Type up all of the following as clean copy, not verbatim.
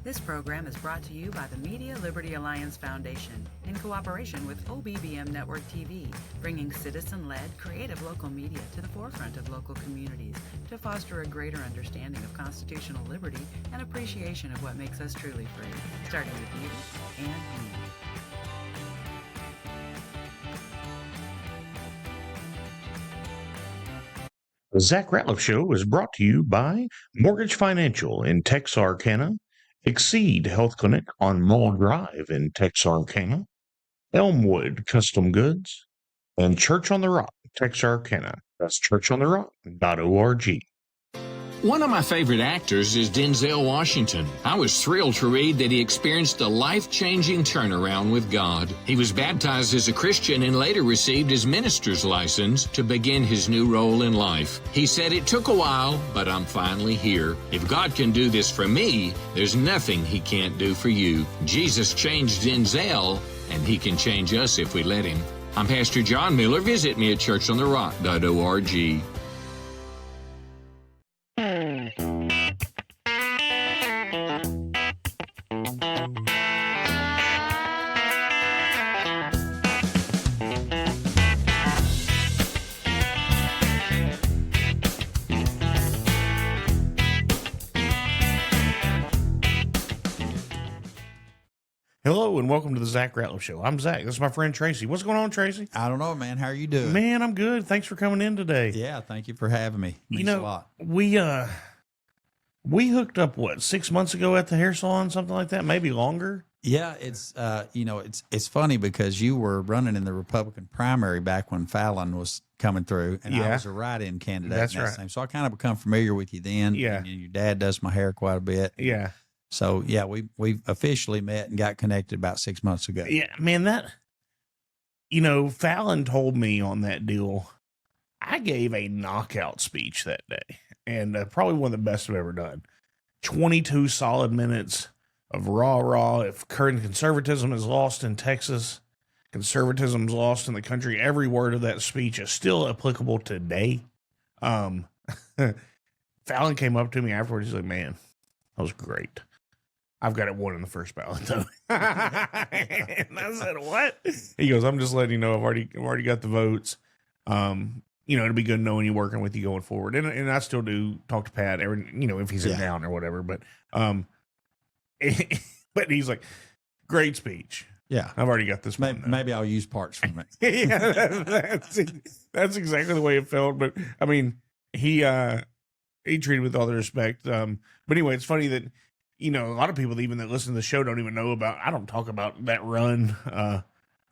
This program is brought to you by the Media Liberty Alliance Foundation in cooperation with OBBM Network TV, bringing citizen-led, creative local media to the forefront of local communities to foster a greater understanding of constitutional liberty and appreciation of what makes us truly free, starting with you and me. The Zach Rateliff Show is brought to you by Mortgage Financial in Texarkana, Exceed Health Clinic on Mall Drive in Texarkana, Elmwood Custom Goods, and Church on the Rock, Texarkana. That's churchontherock.org. One of my favorite actors is Denzel Washington. I was thrilled to read that he experienced a life-changing turnaround with God. He was baptized as a Christian and later received his minister's license to begin his new role in life. He said, "It took a while, but I'm finally here. If God can do this for me, there's nothing he can't do for you." Jesus changed Denzel, and he can change us if we let him. I'm Pastor John Miller. Visit me at churchontherock.org. Hello and welcome to the Zach Rateliff Show. I'm Zach. This is my friend Tracy. What's going on, Tracy? I don't know, man. How are you doing? Man, I'm good. Thanks for coming in today. Yeah, thank you for having me. Means a lot. We hooked up 6 months ago at the hair salon, something like that, maybe longer. Yeah, it's it's funny because you were running in the Republican primary back when Fallon was coming through, and I was a write-in candidate. That's in that right. Same. So I kind of become familiar with you then. Yeah. And your dad does my hair quite a bit. Yeah. So yeah, we officially met and got connected about 6 months ago. Yeah, man, Fallon told me on that deal, I gave a knockout speech that day, and probably one of the best I've ever done. 22 solid minutes of raw. If current conservatism is lost in Texas, conservatism's lost in the country. Every word of that speech is still applicable today. Fallon came up to me afterwards. He's like, "Man, that was great. I've got it won in the first ballot, though." And I said, "What?" He goes, "I'm just letting you know I've already got the votes. It'll be good knowing you, working with you going forward." And I still do talk to Pat if he's in town or whatever. But but he's like, "Great speech. Yeah, I've already got this one. Maybe I'll use parts from it." Yeah, that's exactly the way it felt. But I mean, he treated with all the respect. But anyway, it's funny that a lot of people even that listen to the show don't even know about. I don't talk about that run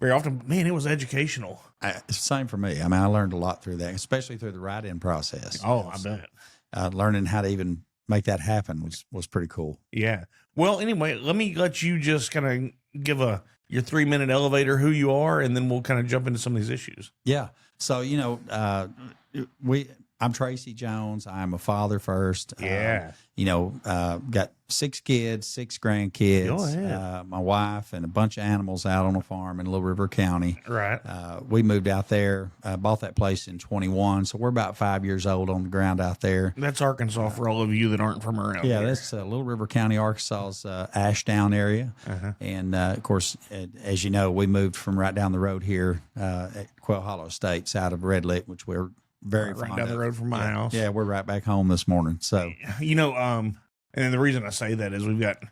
very often. Man, it was educational. Same for me. I mean, I learned a lot through that, especially through the write-in process. Oh, I bet. Learning how to even make that happen was pretty cool. Yeah. Well, anyway, let you just kind of give your 3-minute elevator who you are, and then we'll kind of jump into some of these issues. Yeah. So, I'm Tracy Jones. I'm a father first. Yeah. Got 6 kids, 6 grandkids. Go ahead. My wife and a bunch of animals out on a farm in Little River County. Right. We moved out there, bought that place in 21. So we're about 5 years old on the ground out there. That's Arkansas for all of you that aren't from around Yeah, here. that's Little River County, Arkansas's Ashdown area. Uh-huh. And, of course, as you know, we moved from right down the road here at Quail Hollow Estates out of Rateliff, which we're very right fond down the of. road from my house. Yeah, we're right back home this morning. So, and the reason I say that is we've got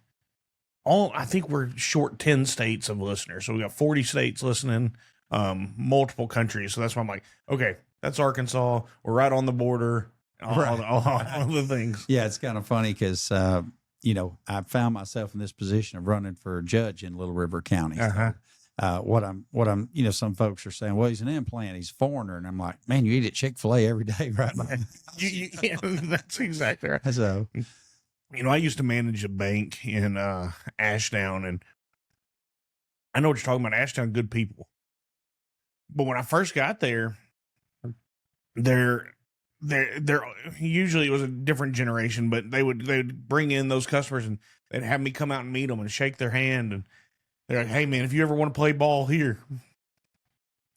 I think we're short 10 states of listeners. So we got 40 states listening, multiple countries. So that's why I'm like, okay, that's Arkansas. We're right on the border, all the things. Yeah, it's kind of funny because, I found myself in this position of running for a judge in Little River County. Uh-huh. What I'm, some folks are saying, well, he's an implant, he's a foreigner. And I'm like, man, you eat at Chick-fil-A every day, right? Yeah, that's exactly right. So, I used to manage a bank in Ashdown, and I know what you're talking about. Ashdown, good people. But when I first got there, they're usually it was a different generation, but they would bring in those customers and they'd have me come out and meet them and shake their hand, and they're like, "Hey man, if you ever want to play ball here,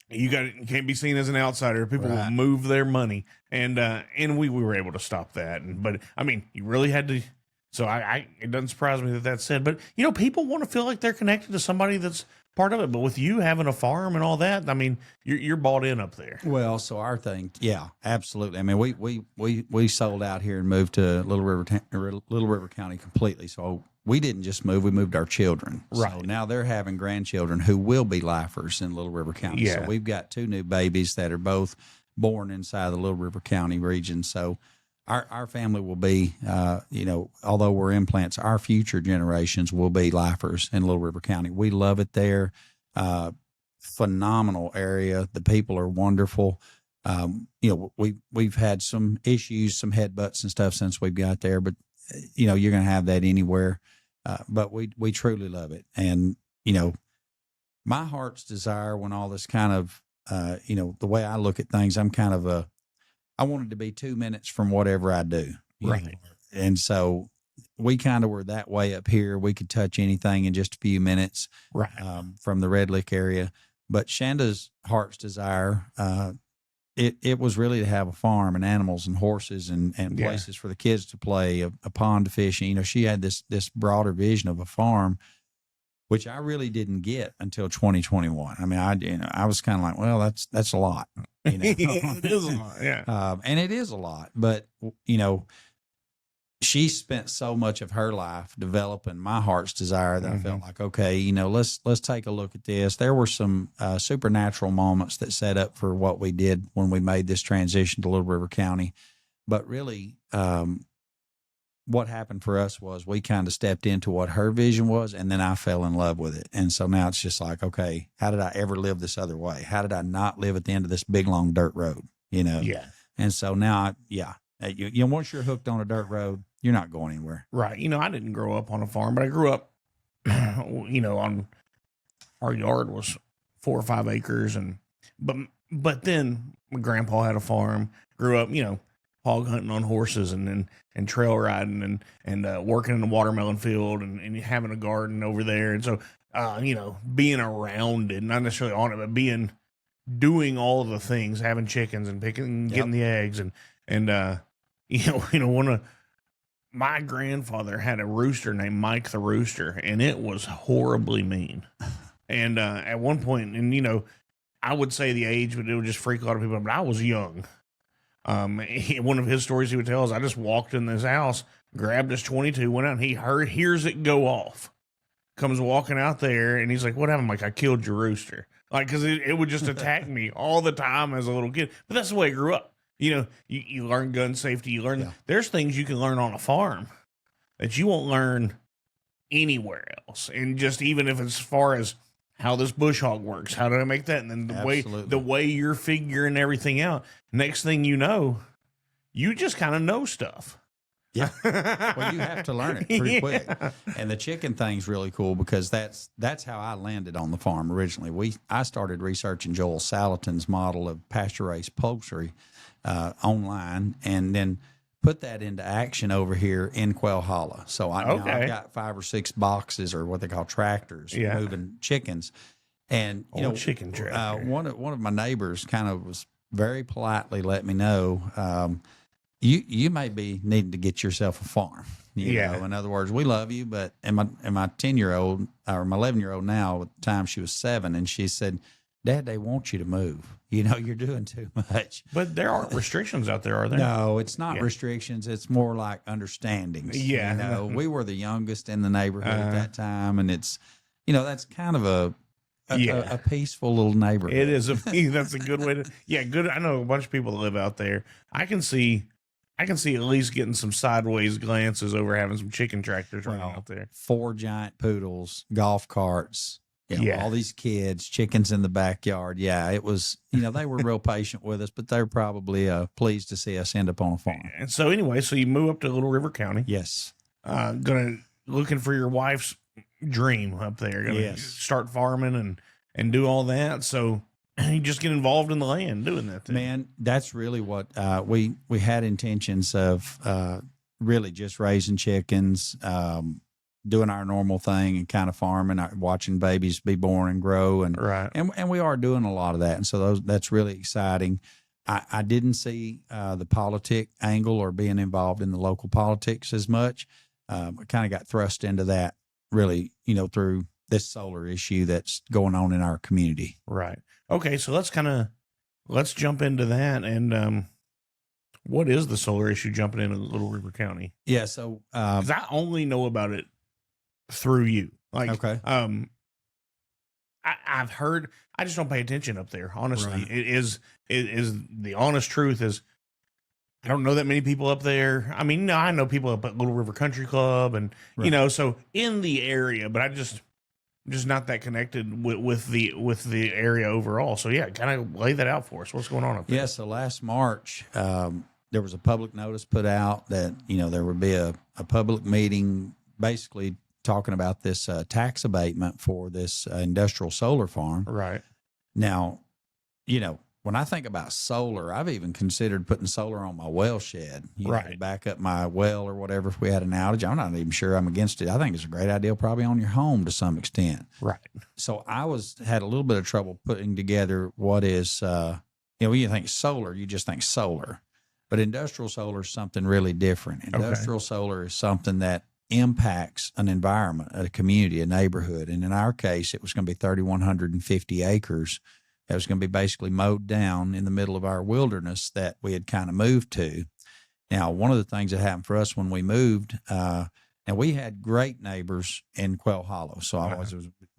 you can't be seen as an outsider. People will move their money." And we were able to stop that. But I mean, you really had to So it doesn't surprise me that that's said. But, people want to feel like they're connected to somebody that's part of it. But with you having a farm and all that, I mean, you're bought in up there. Well, so our thing, yeah, absolutely. I mean, we sold out here and moved to Little River County completely. So we didn't just move; we moved our children. Right. So now they're having grandchildren who will be lifers in Little River County. Yeah. So we've got 2 new babies that are both born inside the Little River County region. So our family will be, although we're implants, our future generations will be lifers in Little River County. We love it there. Phenomenal area. The people are wonderful. We've had some issues, some headbutts and stuff since we've got there, but you're going to have that anywhere. But we truly love it. And, my heart's desire when all this kind of, the way I look at things, I'm kind of I wanted to be 2 minutes from whatever I do. Right. And so we kind of were that way up here. We could touch anything in just a few minutes, right, from the Red Lick area. But Shanda's heart's desire, it was really to have a farm and animals and horses and places for the kids to play, a pond to fish. And, she had this broader vision of a farm, which I really didn't get until 2021. I mean, I was kind of like, well, that's a lot. It is a lot, yeah. And it is a lot, but she spent so much of her life developing my heart's desire that I felt like, okay, let's take a look at this. There were some supernatural moments that set up for what we did when we made this transition to Little River County. But really, what happened for us was we kind of stepped into what her vision was, and then I fell in love with it. And so now it's just like, okay, how did I ever live this other way? How did I not live at the end of this big, long dirt road, Yeah. And so now, once you're hooked on a dirt road, you're not going anywhere. Right. I didn't grow up on a farm, but I grew up, on our yard was 4 or 5 acres. But then my grandpa had a farm, grew up, hog hunting on horses and trail riding and working in the watermelon field and having a garden over there. And so, being around it, not necessarily on it, but doing all the things, having chickens and picking, getting the eggs one of my grandfather had a rooster named Mike the Rooster, and it was horribly mean. And at one point, and I would say the age, but it would just freak a lot of people. But I was young. One of his stories he would tell is I just walked in this house, grabbed his 22, went out, and hears it go off. Comes walking out there, and he's like, "What happened?" I'm like, "I killed your rooster." Like, because it would just attack me all the time as a little kid. But that's the way I grew up. You learn gun safety. You learn there's things you can learn on a farm that you won't learn anywhere else. And just even if it's as far as how this bush hog works, how do I make that? And then the way you're figuring everything out. Next thing you know, you just kind of know stuff. Yeah. Well, you have to learn it pretty quick. And the chicken thing's really cool because that's how I landed on the farm originally. I started researching Joel Salatin's model of pasture-raised poultry online, and then put that into action over here in Quail Hollow. So I've got 5 or 6 boxes, or what they call tractors, moving chickens. And chicken tractor. One of my neighbors kind of was very politely let me know, you may be needing to get yourself a farm. You know, in other words, we love you, but and my 10-year-old or my 11-year-old now, at the time she was 7, and she said, "Dad, they want you to move. You're doing too much." But there aren't restrictions out there, are there? No, it's not restrictions. It's more like understandings. Yeah. We were the youngest in the neighborhood at that time, and it's, that's kind of a peaceful little neighborhood. It is. That's a good way to. Good. I know a bunch of people that live out there. I can see at least getting some sideways glances over having some chicken tractors running out there. 4 giant poodles, golf carts. All these kids, chickens in the backyard. Yeah, it was, they were real patient with us, but they're probably pleased to see us end up on a farm. And so anyway, you move up to Little River County. Yes. Looking for your wife's dream up there. Gonna start farming and do all that. So you just get involved in the land doing that thing. Man, that's really what we had intentions of, really just raising chickens, doing our normal thing and kind of farming, watching babies be born and grow. And we are doing a lot of that. And so that's really exciting. I didn't see the politic angle or being involved in the local politics as much. I kind of got thrust into that really, through this solar issue that's going on in our community. Right. Okay. So let's jump into that. And what is the solar issue jumping into Little River County? Yeah. So, 'Cause I only know about it through you. Like, okay. I've heard, I just don't pay attention up there. Honestly, Right. it is the honest truth is I don't know that many people up there. I mean, no, I know people up at Little River Country Club and, Right. so in the area, but I'm just not that connected with the area overall. So yeah, kind of lay that out for us. What's going on up there? Yeah. So last March, there was a public notice put out that, there would be a public meeting basically talking about this tax abatement for this industrial solar farm. Right. Now, when I think about solar, I've even considered putting solar on my well shed, to back up my well or whatever if we had an outage. I'm not even sure I'm against it. I think it's a great idea probably on your home to some extent. Right. So I had a little bit of trouble putting together what is, when you think solar, you just think solar. But industrial solar is something really different. Industrial solar is something that impacts an environment, a community, a neighborhood. And in our case, it was going to be 3,150 acres. That was going to be basically mowed down in the middle of our wilderness that we had kind of moved to. Now, one of the things that happened for us when we moved, and we had great neighbors in Quail Hollow. So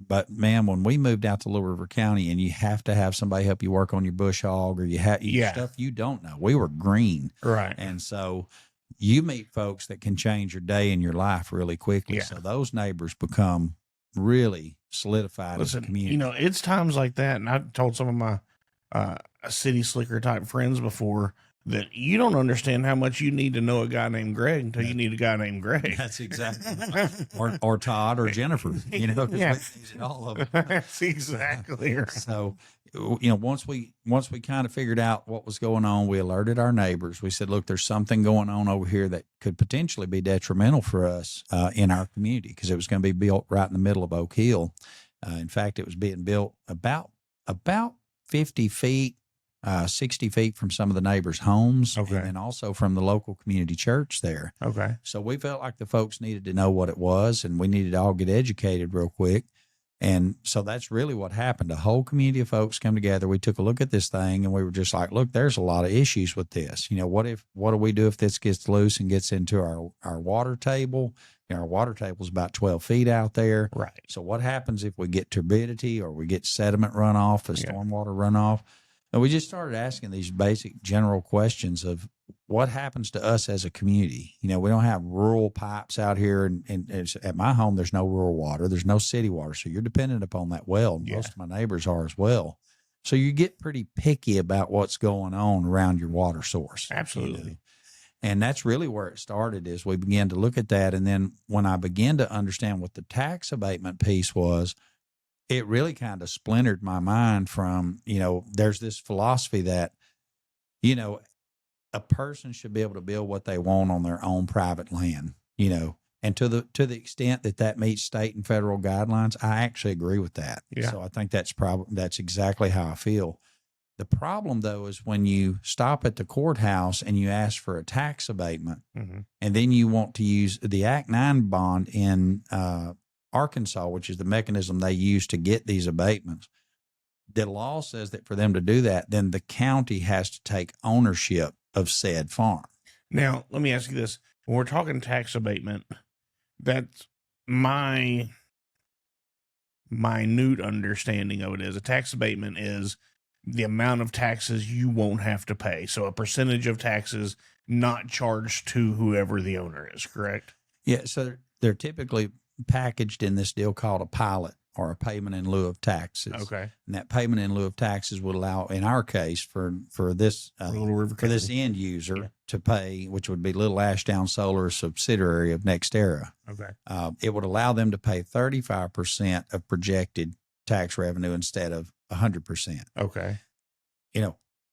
but man, when we moved out to Little River County and you have to have somebody help you work on your bush hog or you have stuff you don't know, we were green. Right. And so you meet folks that can change your day and your life really quickly. Yeah. So those neighbors become really solidified as a community. It's times like that. And I told some of my city slicker type friends before that you don't understand how much you need to know a guy named Greg until you need a guy named Greg. That's exactly or Todd or Jennifer, Yeah. all of them. That's exactly right. So, once we kind of figured out what was going on, we alerted our neighbors. We said, look, there's something going on over here that could potentially be detrimental for us in our community because it was going to be built right in the middle of Oak Hill. In fact, it was being built about 50 feet, 60 feet from some of the neighbors' homes, Okay. and also from the local community church there. Okay. So we felt like the folks needed to know what it was, and we needed to all get educated real quick. And so that's really what happened. A whole community of folks come together. We took a look at this thing, and we were just like, look, there's a lot of issues with this. What do we do if this gets loose and gets into our water table? Our water table is about 12 feet out there. Right. So what happens if we get turbidity or we get sediment runoff, stormwater runoff? And we just started asking these basic general questions of what happens to us as a community. We don't have rural pipes out here. And at my home, there's no rural water. There's no city water. So you're dependent upon that well. And most of my neighbors are as well. So you get pretty picky about what's going on around your water source. Absolutely. And that's really where it started is we began to look at that. And then when I began to understand what the tax abatement piece was, it really kind of splintered my mind from, there's this philosophy that, a person should be able to build what they want on their own private land, and to the extent that meets state and federal guidelines, I actually agree with that. Yeah. So I think that's exactly how I feel. The problem though, is when you stop at the courthouse and you ask for a tax abatement, Mm-hmm. and then you want to use the Act 9 bond in, Arkansas, which is the mechanism they use to get these abatements. The law says that for them to do that, then the county has to take ownership of said farm. Now, let me ask you this. When we're talking tax abatement, that's my minute understanding of it is a tax abatement is the amount of taxes you won't have to pay. So a percentage of taxes not charged to whoever the owner is, correct? Yeah, so they're typically packaged in this deal called a pilot or a payment in lieu of taxes. Okay. And that payment in lieu of taxes would allow, in our case, for this for this end user to pay, which would be Little Ashdown Solar, a subsidiary of NextEra. Okay. It would allow them to pay 35% of projected tax revenue instead of 100%. Okay.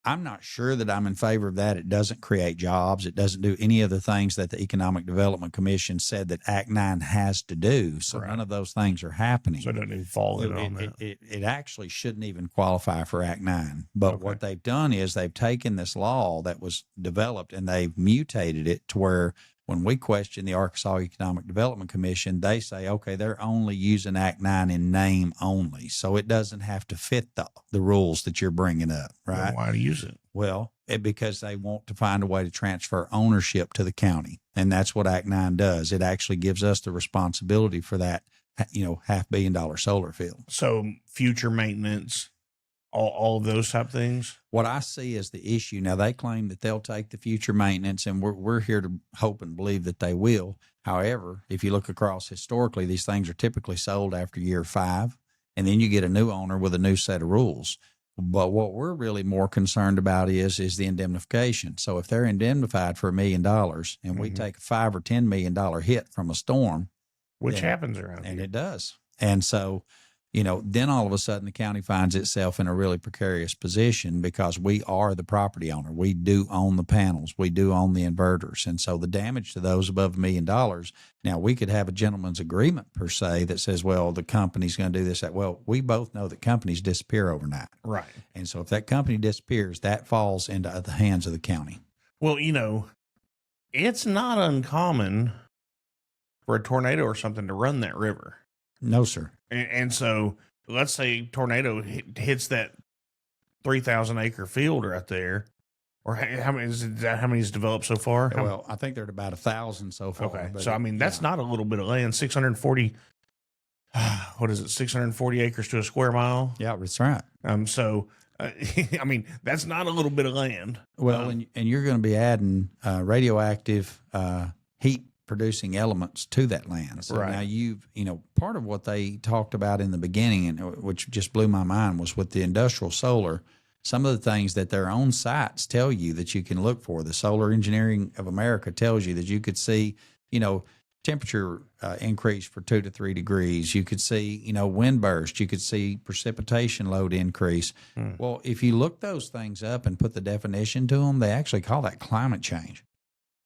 I'm not sure that I'm in favor of that. It doesn't create jobs. It doesn't do any of the things that the Economic Development Commission said that Act 9 has to do. So none of those things are happening. So it doesn't even fall in on that. It actually shouldn't even qualify for Act 9. But what they've done is they've taken this law that was developed and they've mutated it to where when we question the Arkansas Economic Development Commission, they say, okay, they're only using Act 9 in name only. So it doesn't have to fit the rules that you're bringing up, right? Well, why do you use it? Well, because they want to find a way to transfer ownership to the county. And that's what Act 9 does. It actually gives us the responsibility for that, $500 million solar field. So future maintenance, all of those type of things. What I see as the issue now, they claim that they'll take the future maintenance, and we're here to hope and believe that they will. However, if you look across historically, these things are typically sold after year 5, and then you get a new owner with a new set of rules. But what we're really more concerned about is the indemnification. So if they're indemnified for $1 million and we take a $5 or $10 million hit from a storm, which happens around and here. it does. And so, then all of a sudden the county finds itself in a really precarious position because we are the property owner. We do own the panels. We do own the inverters. And so the damage to those above $1 million, now we could have a gentleman's agreement per se that says, well, the company's going to do this, that. Well, we both know that companies disappear overnight. Right. And so if that company disappears, that falls into the hands of the county. Well, it's not uncommon for a tornado or something to run that river. No, sir. And so let's say tornado hits that 3,000 acre field right there. Or how many's developed so far? Well, I think they're at about 1,000 so far. Okay. So, that's not a little bit of land. 640, what is it? 640 acres to a square mile. Yeah, that's right. So, that's not a little bit of land. Well, and you're going to be adding radioactive heat producing elements to that land. So right. now part of what they talked about in the beginning, and which just blew my mind, was with the industrial solar, some of the things that their own sites tell you that you can look for. The Solar Engineering of America tells you that you could see, temperature increase for 2 to 3 degrees. You could see, wind burst. You could see precipitation load increase. Well, if you look those things up and put the definition to them, they actually call that climate change.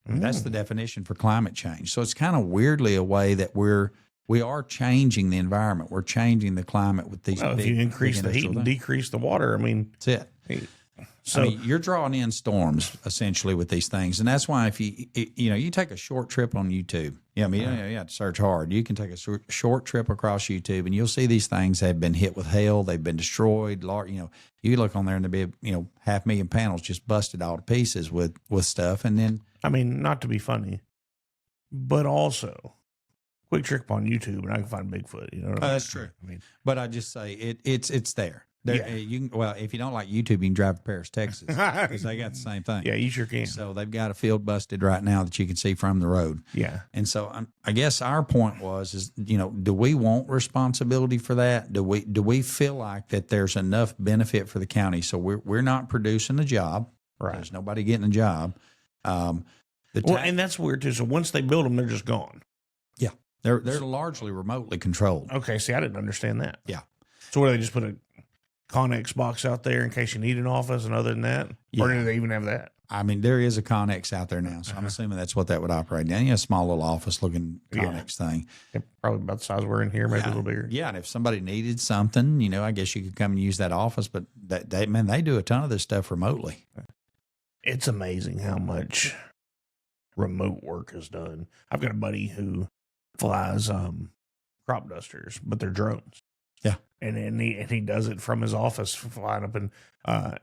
That's the definition for climate change. So it's kind of weirdly a way that we are changing the environment. We're changing the climate with these. Well, if you increase the heat and decrease the water, that's it. So you're drawing in storms essentially with these things, and that's why if you take a short trip on YouTube, you have to search hard. You can take a short trip across YouTube, and you'll see these things have been hit with hail. They've been destroyed. You look on there, and there'll be 500,000 panels just busted all to pieces with stuff, and then. Not to be funny, but also quick trip on YouTube and I can find Bigfoot. That's true. But I just say it's there. You can, if you don't like YouTube, you can drive to Paris, Texas, because they got the same thing. Yeah, you sure can. So they've got a field busted right now that you can see from the road. Yeah. And so I guess our point is do we want responsibility for that? Do we feel like that there's enough benefit for the county? So we're not producing a job. Right. There's nobody getting a job. And that's weird too. So once they build them, they're just gone. Yeah, they're largely remotely controlled. Okay, see, I didn't understand that. Yeah. So what do they just put a Connex box out there in case you need an office, and other than that, or do they even have that? There is a Connex out there now, so I'm assuming that's what that would operate down. A small little office looking Connex thing. Yeah, probably about the size we're in here, maybe a little bigger. Yeah, and if somebody needed something, I guess you could come and use that office. But they do a ton of this stuff remotely. It's amazing how much remote work is done. I've got a buddy who flies crop dusters, but they're drones. Yeah. And he does it from his office, flying up in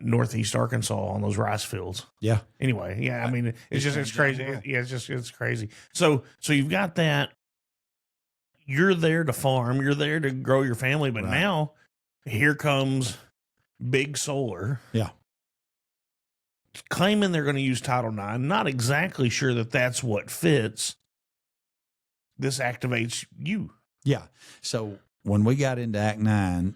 northeast Arkansas on those rice fields. Yeah. Anyway, yeah, it's crazy. It's crazy. So you've got that. You're there to farm. You're there to grow your family. But now here comes big solar. Yeah. Claiming they're going to use Title IX, not exactly sure that that's what fits. This activates you. Yeah. So when we got into Act 9,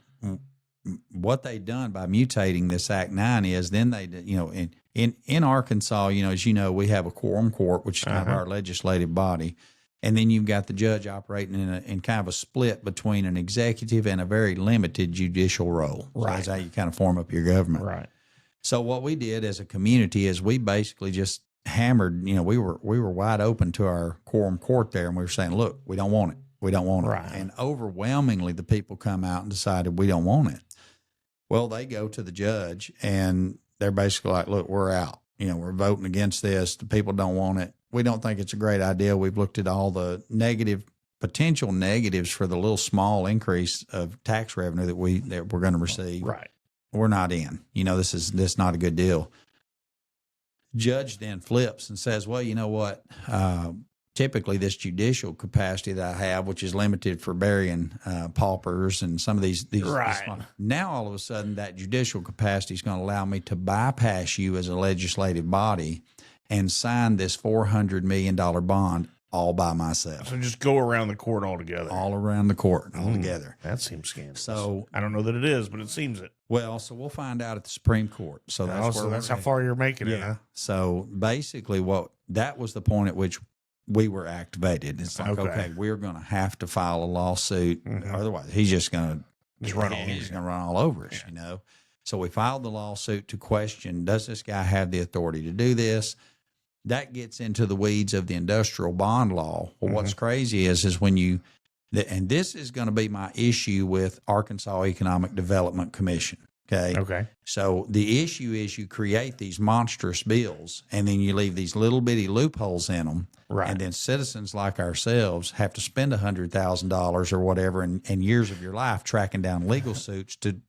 what they done by mutating this Act 9 is then they, in Arkansas, as we have a quorum court, which is kind of our legislative body. And then you've got the judge operating in kind of a split between an executive and a very limited judicial role. Right. So that's how you kind of form up your government. Right. So what we did as a community is we basically just hammered, we were wide open to our quorum court there, and we were saying, look, we don't want it. We don't want it. Right. And overwhelmingly, the people come out and decided we don't want it. Well, they go to the judge, and they're basically like, look, we're out. We're voting against this. The people don't want it. we don't think it's a great idea. We've looked at all the potential negatives for the little small increase of tax revenue that we're going to receive. Right. We're not in. This is not a good deal. Judge then flips and says, well, you know what? Typically this judicial capacity that I have, which is limited for burying paupers and some of these Right. now all of a sudden that judicial capacity is going to allow me to bypass you as a legislative body and sign this $400 million bond all by myself. So just go around the court altogether. All around the court altogether. That seems scandalous. So I don't know that it is, but it seems it. Well, so we'll find out at the Supreme Court. So that's how far you're making it. Huh? So basically that was the point at which we were activated. It's like, okay, we're going to have to file a lawsuit. Otherwise, he's just going to run all over us, So we filed the lawsuit to question, does this guy have the authority to do this? That gets into the weeds of the industrial bond law. Well, what's crazy is when and this is going to be my issue with Arkansas Economic Development Commission. Okay. So the issue is you create these monstrous bills and then you leave these little bitty loopholes in them. Right. And then citizens like ourselves have to spend $100,000 or whatever and years of your life tracking down legal suits to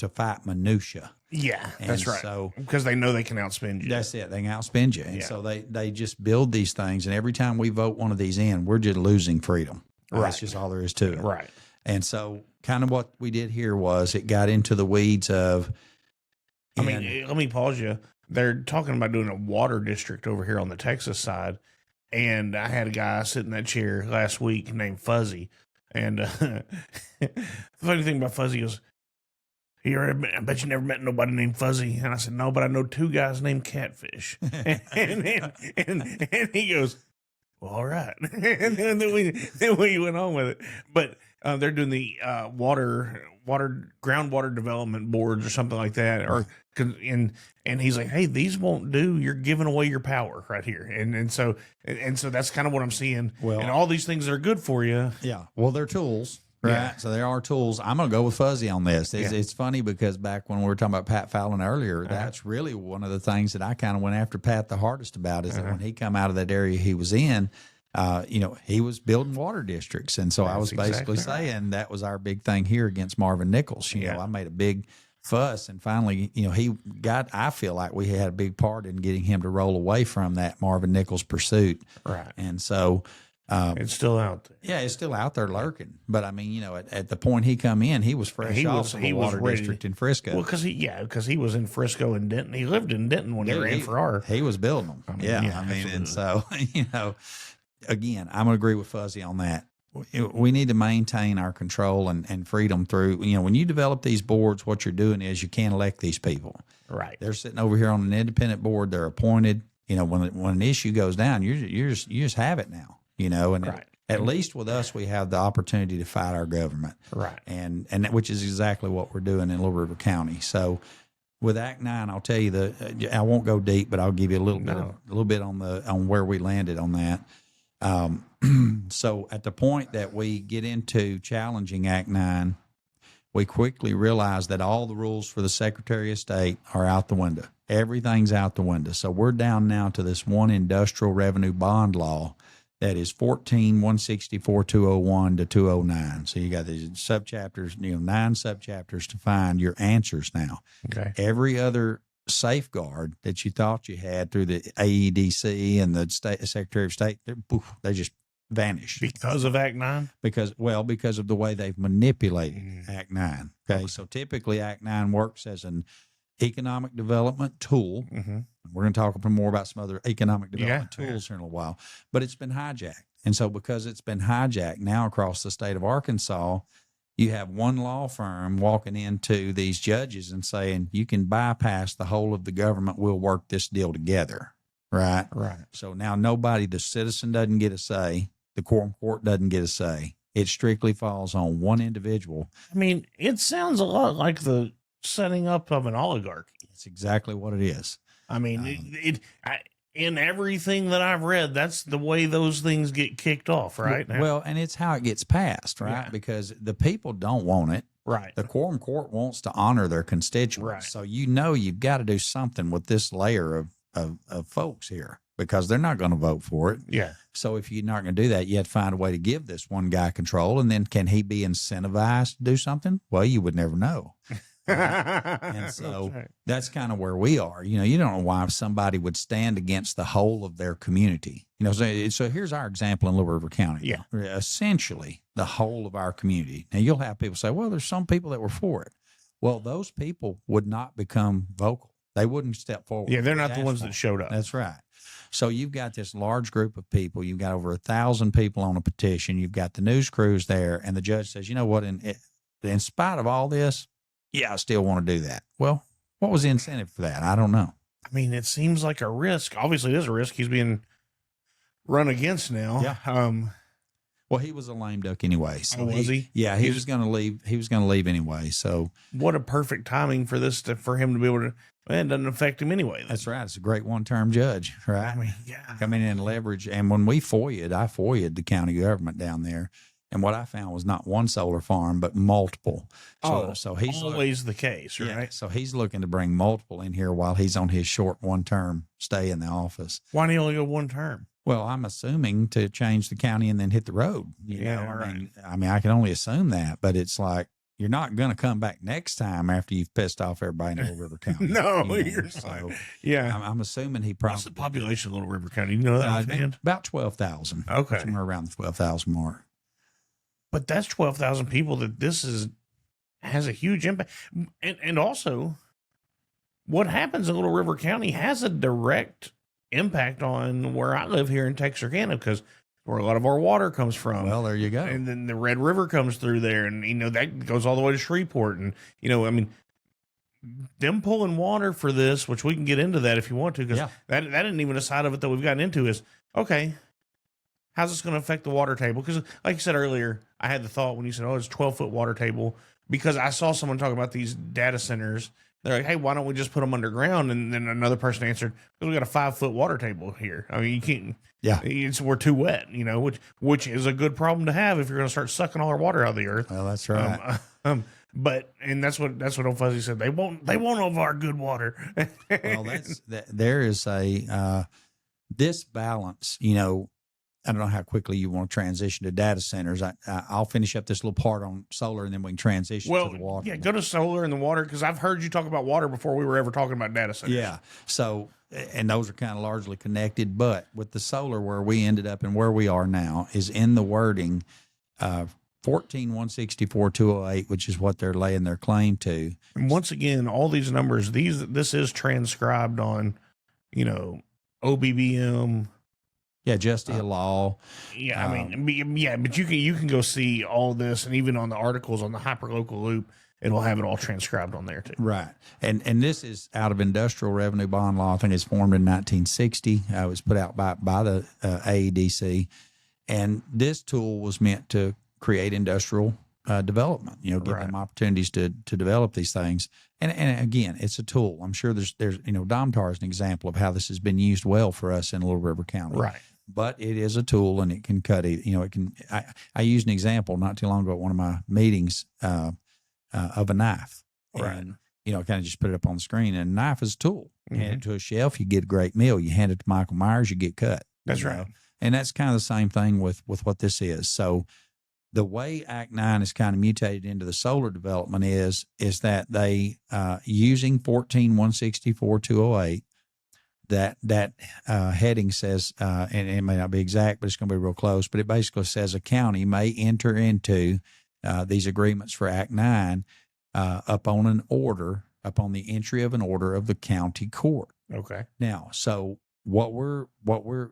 fight minutia. Yeah, that's right. So, because they know they can outspend you. That's it. They can outspend you. And so they just build these things. And every time we vote one of these in, we're just losing freedom. Right. That's just all there is to it. Right. And so kind of what we did here was it got into the weeds of. Let me pause you. They're talking about doing a water district over here on the Texas side. And I had a guy sit in that chair last week named Fuzzy. And the funny thing about Fuzzy is, I bet you never met nobody named Fuzzy. And I said, no, but I know two guys named Catfish. and he goes, well, all right. and then we went on with it. But they're doing the groundwater development boards or something like that. And he's like, hey, these won't do. You're giving away your power right here. And so that's kind of what I'm seeing. Well, and all these things that are good for you. Yeah. Well, they're tools. Right. Yeah. So there are tools. I'm going to go with Fuzzy on this. It's funny because back when we were talking about Pat Fallon earlier, that's really one of the things that I kind of went after Pat the hardest about is that when he come out of that area he was in, he was building water districts. And so I was basically saying that was our big thing here against Marvin Nichols. You know, I made a big fuss and finally, I feel like we had a big part in getting him to roll away from that Marvin Nichols pursuit. Right. And so, it's still out there. Yeah, it's still out there lurking. But I mean, at the point he come in, he was fresh off of a water district in Frisco. Well, because he was in Frisco and Denton. He lived in Denton when he ran for R. He was building them. And so again, I'm gonna agree with Fuzzy on that. We need to maintain our control and freedom through. When you develop these boards, what you're doing is you can't elect these people. Right. They're sitting over here on an independent board. They're appointed. When an issue goes down, you just have it now. And at least with us, we have the opportunity to fight our government. Right. And which is exactly what we're doing in Little River County. So with Act 9, I'll tell you I won't go deep, but I'll give you a little bit on where we landed on that. So at the point that we get into challenging Act 9, we quickly realize that all the rules for the Secretary of State are out the window. Everything's out the window. So we're down now to this one industrial revenue bond law that is 14-164-201 to 209. So you got these subchapters, 9 subchapters to find your answers now. Okay. Every other safeguard that you thought you had through the AEDC and the Secretary of State, they just vanished. Because of Act 9? Because of the way they've manipulated Act 9. Okay. So typically Act 9 works as an economic development tool. Mm-hmm. We're going to talk more about some other economic development tools here in a little while, but it's been hijacked. And so because it's been hijacked now across the state of Arkansas, you have one law firm walking into these judges and saying, you can bypass the whole of the government. We'll work this deal together. Right. Right. So now the citizen doesn't get a say. The quorum court doesn't get a say. It strictly falls on one individual. I mean, it sounds a lot like the setting up of an oligarchy. It's exactly what it is. I mean, in everything that I've read, that's the way those things get kicked off, right? Well, and it's how it gets passed, right? Yeah. Because the people don't want it. Right. The quorum court wants to honor their constituents. Right. So you've got to do something with this layer of of folks here because they're not going to vote for it. Yeah. So if you're not going to do that, you have to find a way to give this one guy control. And then can he be incentivized to do something? Well, you would never know. And so that's kind of where we are. You know, you don't know why somebody would stand against the whole of their community. You know, so here's our example in Little River County. Yeah. Essentially, the whole of our community. Now, you'll have people say, well, there's some people that were for it. Well, those people would not become vocal. They wouldn't step forward. Yeah, they're not the ones that showed up. That's right. So you've got this large group of people. You've got over 1,000 people on a petition. You've got the news crews there, and the judge says, you know what, in spite of all this, yeah, I still want to do that. Well, what was the incentive for that? I don't know. I mean, it seems like a risk. Obviously, it is a risk. He's being run against now. Yeah. Well, he was a lame duck anyway. So was he? Yeah, he was going to leave. He was going to leave anyway. So what a perfect timing for this for him to be able to. Well, it doesn't affect him anyway. That's right. It's a great one-term judge, right? I mean, yeah. Come in and leverage. And when I FOIA'd the county government down there. And what I found was not one solar farm, but multiple. So he's always the case, right? Yeah, so he's looking to bring multiple in here while he's on his short one-term stay in the office. Why do you only go one term? Well, I'm assuming to change the county and then hit the road. You know? Right. I mean, I can only assume that, but it's like you're not going to come back next time after you've pissed off everybody in Little River County. No, you're so, yeah. I'm assuming he probably. What's the population of Little River County? You know that offhand? About 12,000. Okay, somewhere around the 12,000 mark. But that's 12,000 people that has a huge impact. And also, what happens in Little River County has a direct impact on where I live here in Texarkana, because where a lot of our water comes from. Well, there you go. And then the Red River comes through there, and, you know, that goes all the way to Shreveport. And, you know, I mean, them pulling water for this, which we can get into that if you want to, because that isn't even a side of it that we've gotten into is, okay, how's this going to affect the water table? Because like you said earlier, I had the thought when you said, it's 12-foot water table, because I saw someone talk about these data centers. They're like, hey, why don't we just put them underground? And then another person answered, because we got a 5-foot water table here. I mean, you can't. Yeah, we're too wet, you know, which is a good problem to have if you're going to start sucking all our water out of the earth. Well, that's right. But that's what Old Fuzzy said. They won't of our good water. Well, there is a this balance, you know. I don't know how quickly you want to transition to data centers. I'll finish up this little part on solar, and then we can transition to the water. Yeah, go to solar and the water, because I've heard you talk about water before we were ever talking about data centers. Yeah, so, and those are kind of largely connected. But with the solar, where we ended up and where we are now is in the wording 14,164,208, which is what they're laying their claim to. And once again, all these numbers, this is transcribed on, you know, OBBM. Yeah, Justia Law. Yeah, I mean, yeah, but you can go see all this, and even on the articles on the Hyperlocal Loop, it'll have it all transcribed on there too. Right, and this is out of Industrial Revenue Bond Law. I think it's formed in 1960. It was put out by the AEDC, and this tool was meant to create industrial development. You know, give them opportunities to develop these things. And again, it's a tool. I'm sure there's you know, Domtar is an example of how this has been used well for us in Little River County. Right. But it is a tool, and it can cut it. You know, it can. I used an example not too long ago at one of my meetings of a knife. Right. And, you know, kind of just put it up on the screen. And a knife is a tool. You hand it to a chef, you get a great meal. You hand it to Michael Myers, you get cut. That's right. And that's kind of the same thing with what this is. So the way Act 9 is kind of mutated into the solar development is that they, using 14,164,208, that heading says, and it may not be exact, but it's going to be real close, but it basically says a county may enter into these agreements for Act 9 upon the entry of an order of the county court. Okay. Now, so what we're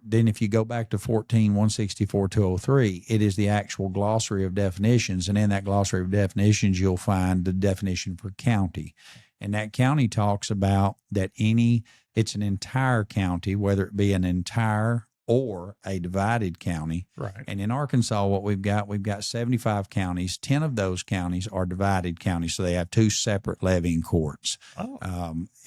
then, if you go back to 14,164,203, it is the actual glossary of definitions, and in that glossary of definitions, you'll find the definition for county, and that county talks about that it's an entire county, whether it be an entire or a divided county. Right. And in Arkansas, what we've got 75 counties. 10 of those counties are divided counties, so they have two separate levying courts. Oh.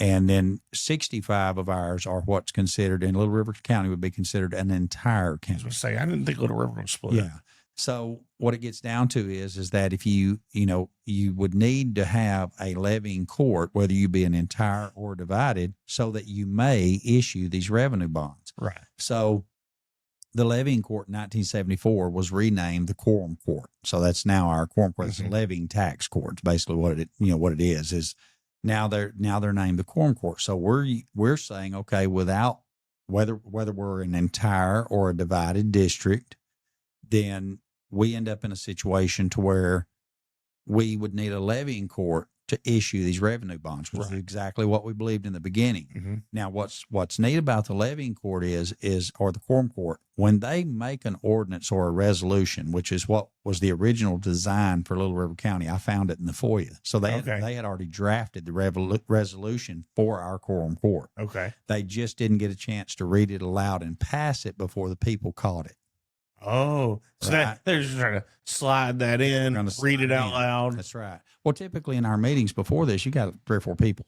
And then 65 of ours are what's considered, in Little River County would be considered an entire county. I didn't think Little River was split. Yeah. So what it gets down to is that if you would need to have a levying court, whether you be an entire or divided, so that you may issue these revenue bonds. Right. So the levying court in 1974 was renamed the quorum court. So that's now our quorum court. It's a levying tax court. It's basically what it is now they're named the quorum court. So we're saying, okay, without whether we're an entire or a divided district, then we end up in a situation to where we would need a levying court to issue these revenue bonds, which is exactly what we believed in the beginning. Now, what's neat about the levying court or the quorum court, when they make an ordinance or a resolution, which is what was the original design for Little River County, I found it in the FOIA. So they had already drafted the resolution for our quorum court. Okay. They just didn't get a chance to read it aloud and pass it before the people caught it. Oh, so they're just trying to slide that in, read it out loud. That's right. Well, typically in our meetings before this, you got 3 or 4 people.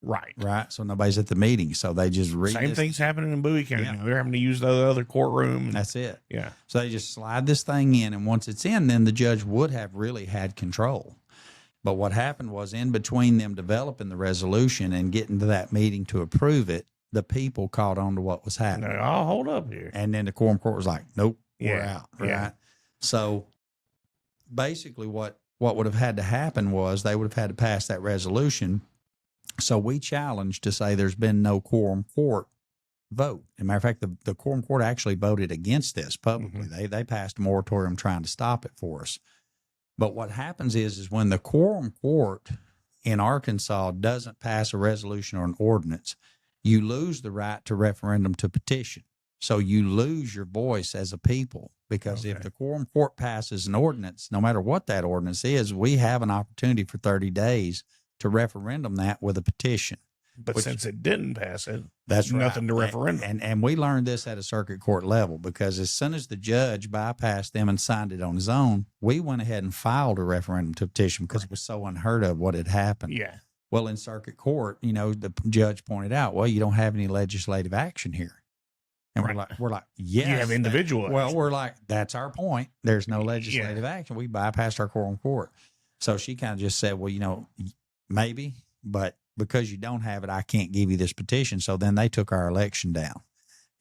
Right. So nobody's at the meeting. So they just read Same this. thing's happening in Bowie County. Now. They're having to use the other courtroom. That's it. Yeah. So they just slide this thing in. And once it's in, then the judge would have really had control. But what happened was, in between them developing the resolution and getting to that meeting to approve it, the people caught on to what was happening. No, I'll hold up here. And then the quorum court was like, nope. We're out, right? Yeah. So basically what would have had to happen was they would have had to pass that resolution. So we challenged to say there's been no quorum court vote. As a matter of fact, the quorum court actually voted against this publicly. They passed a moratorium trying to stop it for us. But what happens is when the quorum court in Arkansas doesn't pass a resolution or an ordinance, you lose the right to referendum to petition. So you lose your voice as a people, because if the quorum court passes an ordinance, no matter what that ordinance is, we have an opportunity for 30 days to referendum that with a petition. But since it didn't pass it, that's nothing to referendum. And we learned this at a circuit court level, because as soon as the judge bypassed them and signed it on his own, we went ahead and filed a referendum to petition because it was so unheard of what had happened. Yeah. Well, in circuit court, the judge pointed out, well, you don't have any legislative action here. And we're like, yes. You have individual Well, action. we're like, that's our point. There's no legislative action. We bypassed our quorum court. So she kind of just said, well, maybe, but because you don't have it, I can't give you this petition. So then they took our election down.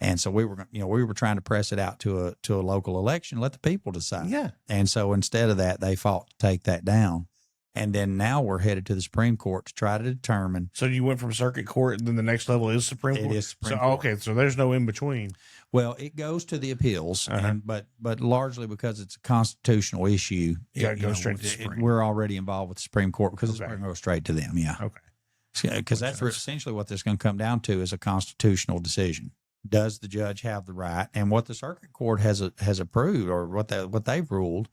And so we were trying to press it out to a local election, let the people decide. Yeah. And so instead of that, they fought to take that down. And then now we're headed to the Supreme Court to try to determine. So you went from circuit court, and then the next level is Supreme Court? It is Supreme Court. Okay, so there's no in between. Well, it goes to the appeals, but largely because it's a constitutional issue. It goes straight to the Supreme. We're already involved with the Supreme Court because it's going to go straight to them, yeah. Okay. Because that's essentially what this is going to come down to, is a constitutional decision. Does the judge have the right? And what the circuit court has approved, or what they've ruled,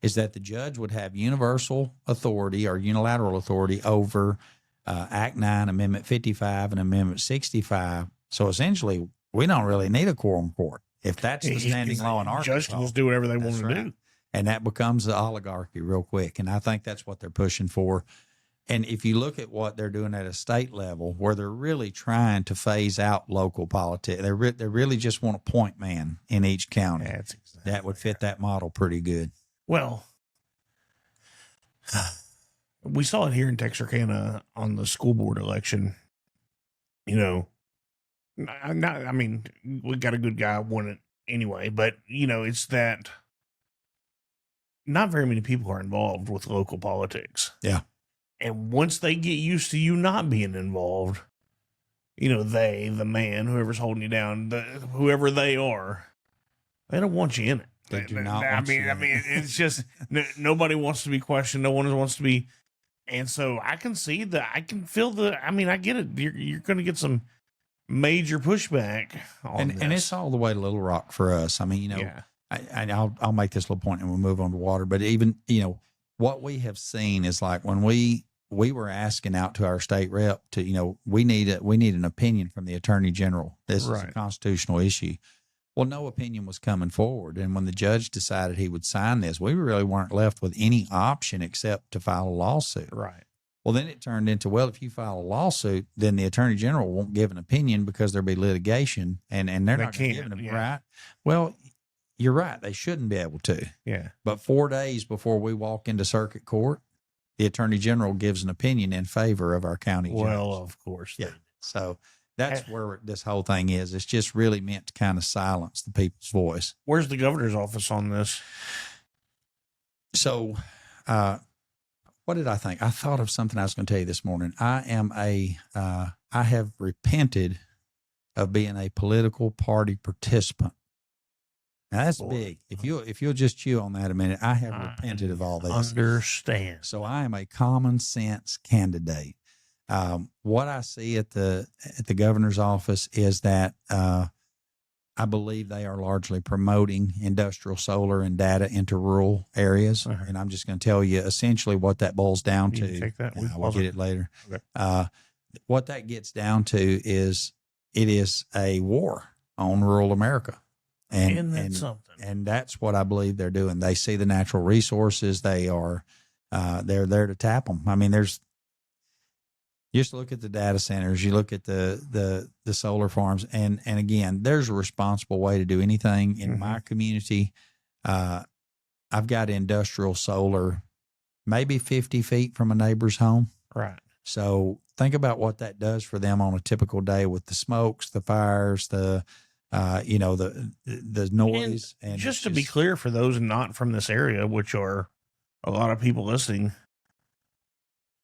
is that the judge would have universal authority or unilateral authority over Act 9, Amendment 55, and Amendment 65. So essentially, we don't really need a quorum court if that's the standing law in Arkansas. Judges can just do whatever they want to do. And that becomes the oligarchy real quick. And I think that's what they're pushing for. And if you look at what they're doing at a state level, where they're really trying to phase out local politics, they really just want a point man in each county. That's exactly that would fit that model pretty good. Well, we saw it here in Texarkana on the school board election. We got a good guy won it anyway, but it's that not very many people are involved with local politics. Yeah. And once they get used to you not being involved, the man, whoever's holding you down, whoever they are, they don't want you in it. They do not. I mean, it's just nobody wants to be questioned. No one wants to be, and so I can see that. I can feel I get it. You're going to get some major pushback on this. And it's all the way to Little Rock for us. I mean, I'll make this little point and we'll move on to water. But even what we have seen is, like, when we were asking out to our state rep to we need an opinion from the Attorney General. This is a constitutional issue. Well, no opinion was coming forward. And when the judge decided he would sign this, we really weren't left with any option except to file a lawsuit. Right. Well, then it turned into, well, if you file a lawsuit, then the Attorney General won't give an opinion because there'll be litigation, and they're not going to give it, right? Well, you're right. They shouldn't be able to. Yeah. But 4 days before we walk into circuit court, the attorney general gives an opinion in favor of our county Well, judge. of course. Yeah. So that's where this whole thing is. It's just really meant to kind of silence the people's voice. Where's the governor's office on this? So, what did I think? I thought of something I was going to tell you this morning. I have repented of being a political party participant. Now that's big. If you'll just chew on that a minute, I have repented of all this. Understand. So I am a common sense candidate. What I see at the governor's office is that I believe they are largely promoting industrial solar and data into rural areas. Uh-huh. And I'm just going to tell you essentially what that boils down You to. take that. We'll get it later. Okay. What that gets down to is it is a war on rural America. And something? And that's what I believe they're doing. They see the natural resources. They're there to tap them. I mean, just look at the data centers. You look at the solar farms, and again, there's a responsible way to do anything in my community. I've got industrial solar, maybe 50 feet from a neighbor's home. Right. So think about what that does for them on a typical day with the smokes, the fires, the noise. And just to be clear, for those not from this area, which are a lot of people listening,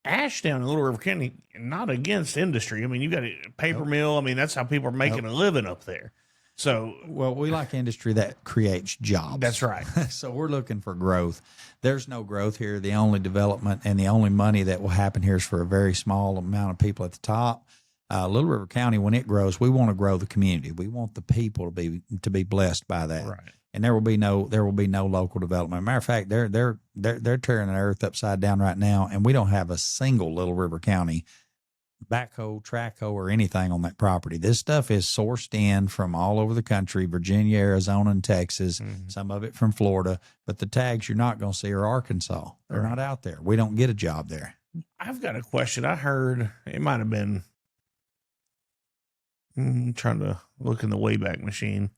Ashdown and Little River County, not against industry. I mean, you got a paper mill. I mean, that's how people are making a living up there. So, well, we like industry that creates jobs. That's right. So we're looking for growth. There's no growth here. The only development and the only money that will happen here is for a very small amount of people at the top. Little River County, when it grows, we want to grow the community. We want the people to be blessed by that. Right. And there will be no local development. Matter of fact, they're tearing the earth upside down right now, and we don't have a single Little River County backhoe, trackhoe, or anything on that property. This stuff is sourced in from all over the country, Virginia, Arizona, and Texas, some of it from Florida. But the tags you're not going to see are Arkansas. They're not out there. We don't get a job there. I've got a question. I heard it might have been trying to look in the Wayback Machine.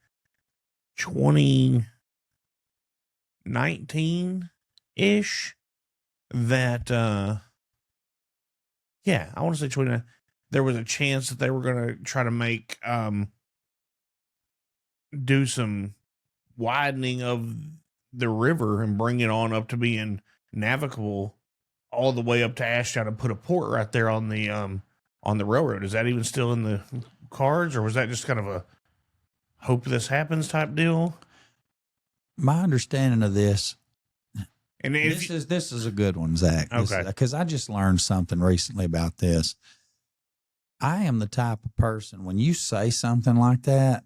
2019-ish that I want to say 29. There was a chance that they were going to try to make do some widening of the river and bring it on up to being navigable all the way up to Ashdown and put a port right there on the railroad. Is that even still in the cards, or was that just kind of a hope this happens type deal? My understanding of this, and this is a good one, Zach. Okay. Because I just learned something recently about this. I am the type of person, when you say something like that,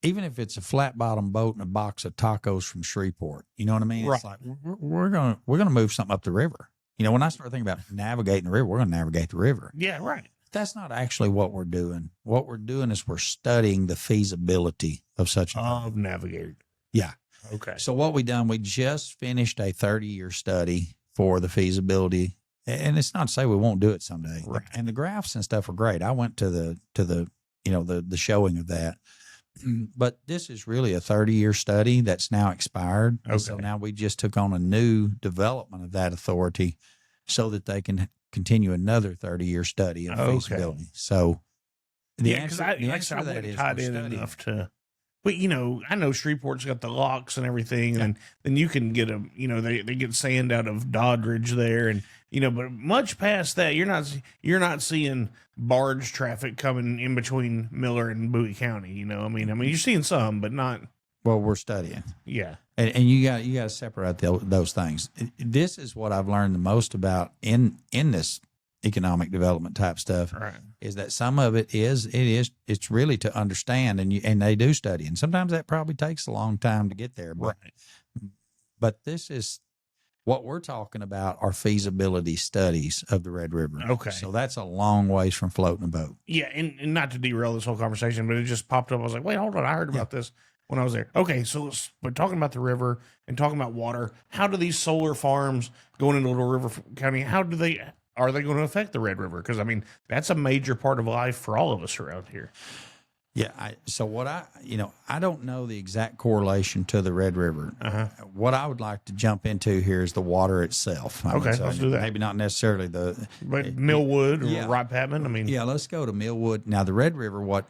even if it's a flat bottom boat and a box of tacos from Shreveport, you know what I mean? Right. It's like we're gonna move something up the river. You know, when I start thinking about navigating the river, we're gonna navigate the river. Yeah, right. That's not actually what we're doing. What we're doing is we're studying the feasibility of such of navigating. Yeah. Okay. So what we done, we just finished a 30-year study for the feasibility, and it's not to say we won't do it someday. Right. And the graphs and stuff are great. I went to the showing of that. But this is really a 30-year study that's now expired. Okay. So now we just took on a new development of that authority so that they can continue another 30-year study of feasibility. So the answer I to that is tied in enough to, but I know Shreveport's got the locks and everything, and then you can get they get sand out of Doddridge there, and but much past that, you're not seeing barge traffic coming in between Miller and Bowie County. I mean you're seeing some, but not. Well, we're studying. Yeah. And you got to separate those things. This is what I've learned the most about in this economic development type stuff. Right. Is that some of it's really to understand, and they do study, and sometimes that probably takes a long time to get there. But this is what we're talking about are feasibility studies of the Red River. Okay. So that's a long ways from floating a boat. Yeah, and not to derail this whole conversation, but it just popped up. I was like, wait, hold on, I heard about this when I was there. Okay, so we're talking about the river and talking about water. How do these solar farms going into Little River County, are they going to affect the Red River? Because, I mean, that's a major part of life for all of us around here. Yeah. So what I don't know the exact correlation to the Red River. What I would like to jump into here is the water itself. Okay, let's do that. Maybe not necessarily But Millwood or Wright Patman, I mean. Yeah, let's go to Millwood. Now, the Red River, what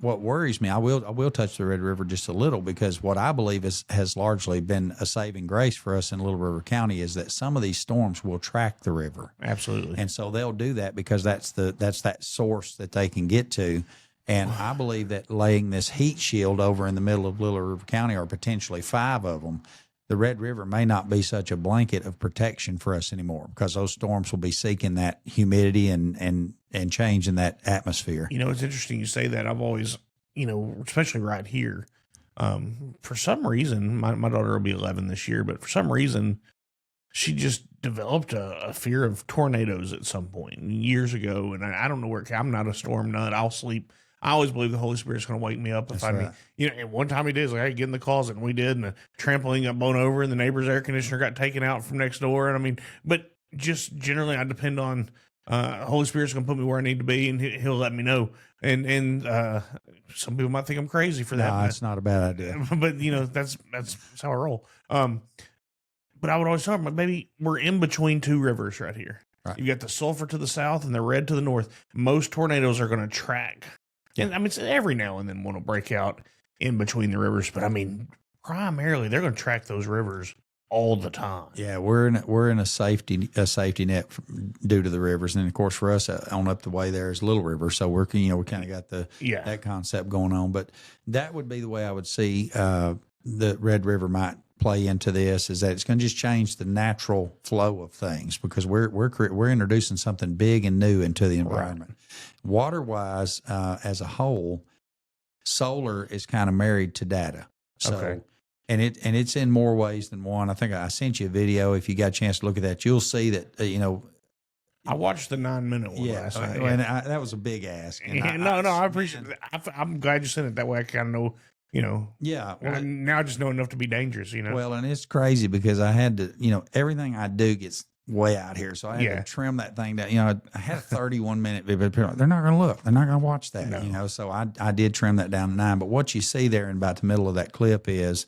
worries me, I will touch the Red River just a little, because what I believe has largely been a saving grace for us in Little River County is that some of these storms will track the river. Absolutely. And so they'll do that because that's that source that they can get to. And I believe that laying this heat shield over in the middle of Little River County, or potentially 5 of them, the Red River may not be such a blanket of protection for us anymore, because those storms will be seeking that humidity and change in that atmosphere. You know, it's interesting you say that. I've always, especially right here, for some reason, my daughter will be 11 this year, but for some reason, she just developed a fear of tornadoes at some point years ago. And I don't know where, I'm not a storm nut. I'll sleep. I always believe the Holy Spirit's going to wake me up if and one time he did, like, hey, get in the closet, and we did, and the trampoline got blown over, and the neighbor's air conditioner got taken out from next door. And I mean, but just generally, I depend on Holy Spirit's going to put me where I need to be, and he'll let me know. And some people might think I'm crazy for that. No, it's not a bad idea. But that's how I roll. But I would always talk about, maybe we're in between 2 rivers right here. Right. You got the Sulphur to the south and the Red to the north. Most tornadoes are going to track. And I mean, it's every now and then one will break out in between the rivers, but I mean, primarily they're going to track those rivers all the time. Yeah, we're in a safety net due to the rivers, and of course for us on up the way there is Little River, so we kind of got that concept going on. But that would be the way I would see the Red River might play into this, is that it's going to just change the natural flow of things, because we're introducing something big and new into the environment. Right. Water wise, as a whole, solar is kind of married to data. So, okay. And it's in more ways than one. I think I sent you a video. If you got a chance to look at that, you'll see that I watched the 9-minute one last night. And that was a big ask. I appreciate it. I'm glad you sent it that way. I kind of know. Yeah. Well, now I just know enough to be dangerous, Well, and it's crazy because I had to, everything I do gets way out here. So I had to trim that thing down. I had a 31-minute video. They're not going to look. They're not going to watch that, No. So I did trim that down to 9. But what you see there in about the middle of that clip is,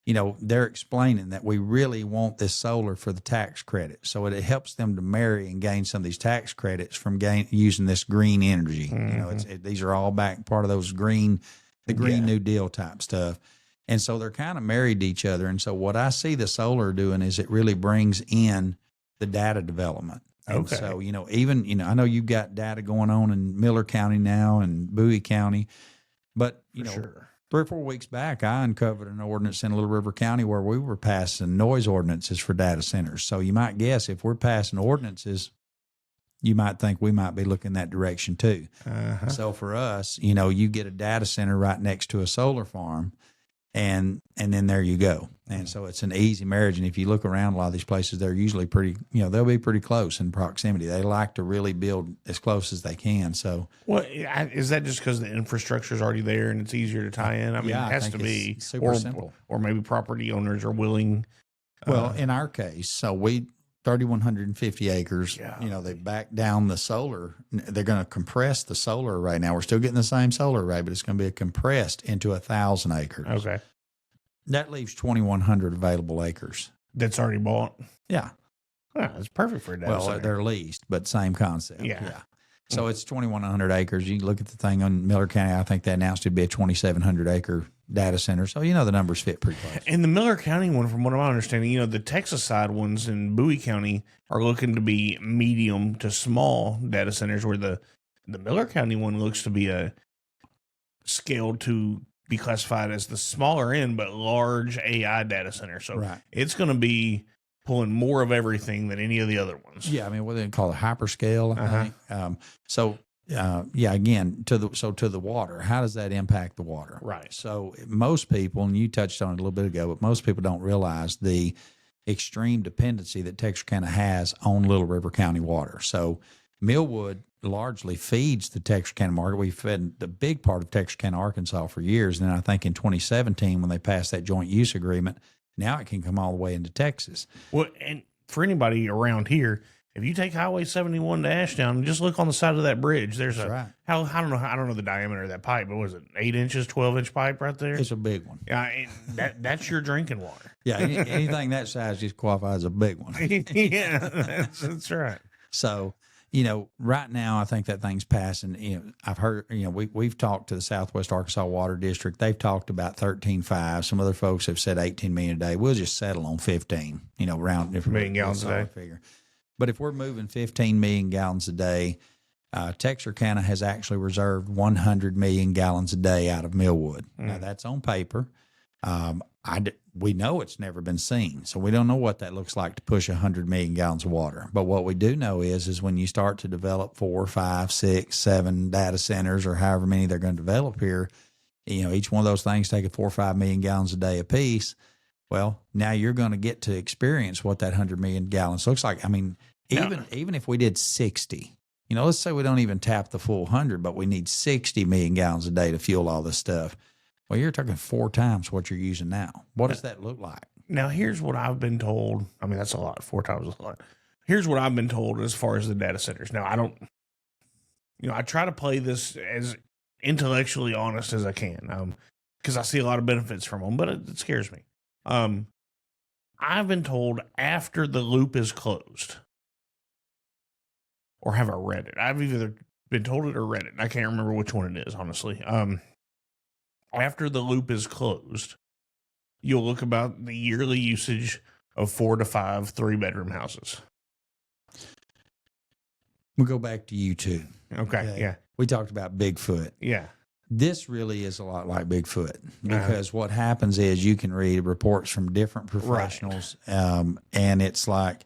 they're explaining that we really want this solar for the tax credit. So it helps them to marry and gain some of these tax credits from using this green energy. Mm-hmm. These are all back part of those Green New Deal type stuff. And so they're kind of married to each other. And so what I see the solar doing is it really brings in the data development. And okay. So, even, I know you've got data going on in Miller County now and Bowie County, but, sure. 3 or 4 weeks back, I uncovered an ordinance in Little River County where we were passing noise ordinances for data centers. So you might guess if we're passing ordinances, you might think we might be looking that direction too. Uh-huh. So for us, you get a data center right next to a solar farm, and then there you go. And so it's an easy marriage. And if you look around a lot of these places, they're usually pretty, they'll be pretty close in proximity. They like to really build as close as they can. So, well, is that just because the infrastructure is already there and it's easier to tie in? I mean, it has to be super simple. Or maybe property owners are willing. Well, in our case, so 3,150 acres, they back down the solar. They're going to compress the solar array. Now, we're still getting the same solar array, but it's going to be compressed into 1,000 acres. Okay. That leaves 2,100 available acres. That's already bought? Yeah. That's perfect for a data center. They're leased, but same concept. Yeah. So it's 2,100 acres. You look at the thing on Miller County, I think they announced it'd be a 2,700 acre data center. So, the numbers fit pretty close. And the Miller County one, from what I'm understanding, the Texas side ones in Bowie County are looking to be medium to small data centers, where the Miller County one looks to be scaled to be classified as the smaller end, but large AI data center. So It's going to be pulling more of everything than any of the other ones. Yeah. I mean, what they call it, hyperscale, I think. Again, to the water, how does that impact the water? Right. So most people, and you touched on it a little bit ago, but most people don't realize the extreme dependency that Texarkana has on Little River County water. So Millwood largely feeds the Texarkana market. We've fed the big part of Texarkana, Arkansas for years. And then I think in 2017, when they passed that joint use agreement, now it can come all the way into Texas. Well, and for anybody around here, if you take Highway 71 to Ashdown and just look on the side of that bridge, there's That's right. I don't know the diameter of that pipe, but was it 8 inches, 12-inch pipe right there? It's a big one. Yeah, that's your drinking water. Yeah, anything that size just qualifies as a big one. Yeah, that's right. So, right now I think that thing's passing. I've heard, we've talked to the Southwest Arkansas Water District. They've talked about 13.5. Some other folks have said 18 million a day. We'll just settle on 15, round different million gallons a day. Figure. But if we're moving 15 million gallons a day, Texarkana has actually reserved 100 million gallons a day out of Millwood. Now that's on paper. We know it's never been seen, so we don't know what that looks like to push 100 million gallons of water. But what we do know is when you start to develop 4, 5, 6, 7 data centers or however many they're going to develop here, each one of those things taking 4 or 5 million gallons a day apiece. Well, now you're going to get to experience what that 100 million gallons looks like. I mean, even if we did 60, let's say we don't even tap the full 100, but we need 60 million gallons a day to fuel all this stuff. Well, you're talking 4 times what you're using now. What does that look like? Now, here's what I've been told. I mean, that's a lot. 4 times a lot. Here's what I've been told as far as the data centers. Now, I try to play this as intellectually honest as I can, because I see a lot of benefits from them, but it scares me. I've been told after the loop is closed, or have I read it? I've either been told it or read it. I can't remember which one it is, honestly. After the loop is closed, you'll look about the yearly usage of 4 to 5 3-bedroom houses. We'll go back to YouTube. Okay, yeah. We talked about Bigfoot. Yeah. This really is a lot like Bigfoot because what happens is you can read reports from different professionals, and it's like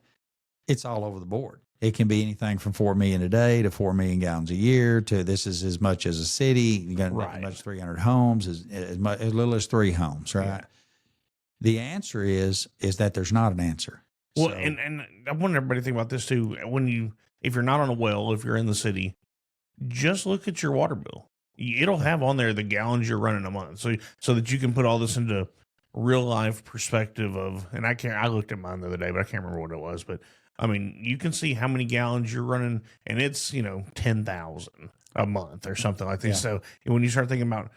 it's all over the board. It can be anything from 4 million a day to 4 million gallons a year to this is as much as a city. You got as much as 300 homes, as little as 3 homes, right? Yeah. The answer is that there's not an answer. Well, and I want everybody to think about this too. If you're not on a well, if you're in the city, just look at your water bill. It'll have on there the gallons you're running a month, so that you can put all this into real life perspective of. And I looked at mine the other day, but I can't remember what it was, but. I mean, you can see how many gallons you're running, and it's, 10,000 a month or something like this. Yeah. So when you start thinking about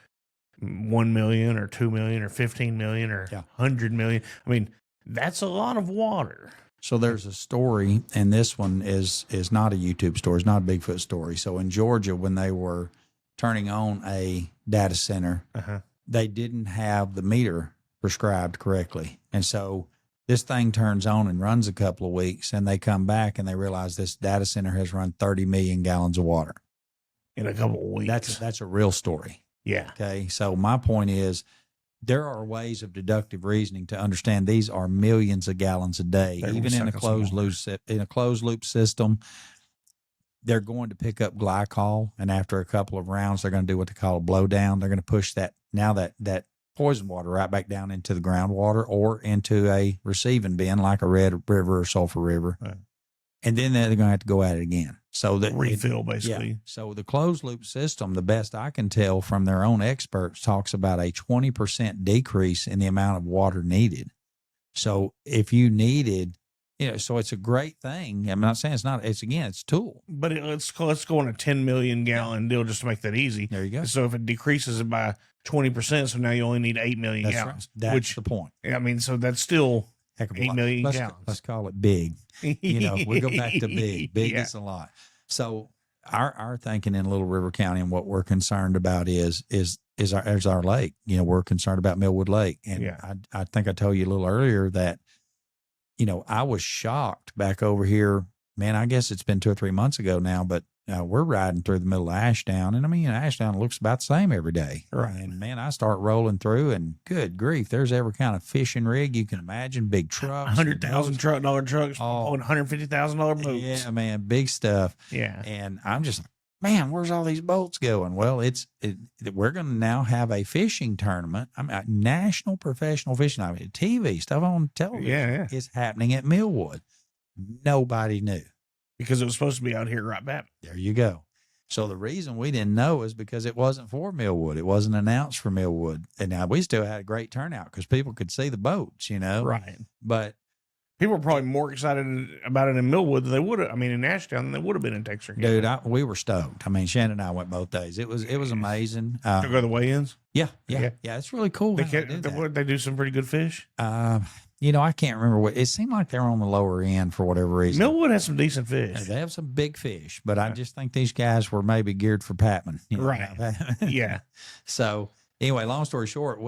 1 million or 2 million or 15 million or 100 million, I mean, that's a lot of water. So there's a story, and this one is not a YouTube story. It's not a Bigfoot story. So in Georgia, when they were turning on a data center, they didn't have the meter prescribed correctly. And so this thing turns on and runs a couple of weeks, and they come back and they realize this data center has run 30 million gallons of water in a couple of weeks. That's a real story. Yeah. Okay. So my point is there are ways of deductive reasoning to understand these are millions of gallons a day, even in a closed loop system. They're going to pick up glycol, and after a couple of rounds, they're going to do what they call a blowdown. They're going to push that poison water right back down into the groundwater or into a receiving bin like a Red River or Sulphur River. Right. And then they're going to have to go at it again. So that refill, basically. Yeah. So the closed loop system, the best I can tell from their own experts, talks about a 20% decrease in the amount of water needed. So if you needed, so it's a great thing. I'm not saying it's not. It's a tool. But let's go on a 10 million gallon deal just to make that easy. There you go. So if it decreases it by 20% so now you only need 8 million gallons. Right. That's the point. I mean, so that's still 8 million gallons. Let's call it big. We go back to big. Big is a lot. So our thinking in Little River County and what we're concerned about is our lake. We're concerned about Millwood Lake. And I think I told you a little earlier that, I was shocked back over here. Man, I guess it's been 2 or 3 months ago now, but we're riding through the middle of Ashdown, and Ashdown looks about the same every day. Right. And man, I start rolling through, and good grief, there's every kind of fishing rig you can imagine, big trucks, $100,000 trucks, $150,000 boats. Yeah, man, big stuff. Yeah. And I'm just like, man, where's all these boats going? Well, we're going to now have a fishing tournament. A national professional fishing, TV stuff on television is happening at Millwood. Nobody knew. Because it was supposed to be out here right back. There you go. So the reason we didn't know is because it wasn't for Millwood. It wasn't announced for Millwood. And now we still had a great turnout because people could see the boats, Right. But People are probably more excited about it in Millwood than they would have. I mean, in Ashdown than they would have been in Texarkana. Dude, we were stoked. I mean, Shannon and I went both days. It was amazing. To go to the weigh-ins. Yeah. It's really cool. They do some pretty good fish. I can't remember what it seemed like. They were on the lower end for whatever reason. Millwood has some decent fish. They have some big fish, but I just think these guys were maybe geared for Patman. Right. Yeah. So anyway, long story short,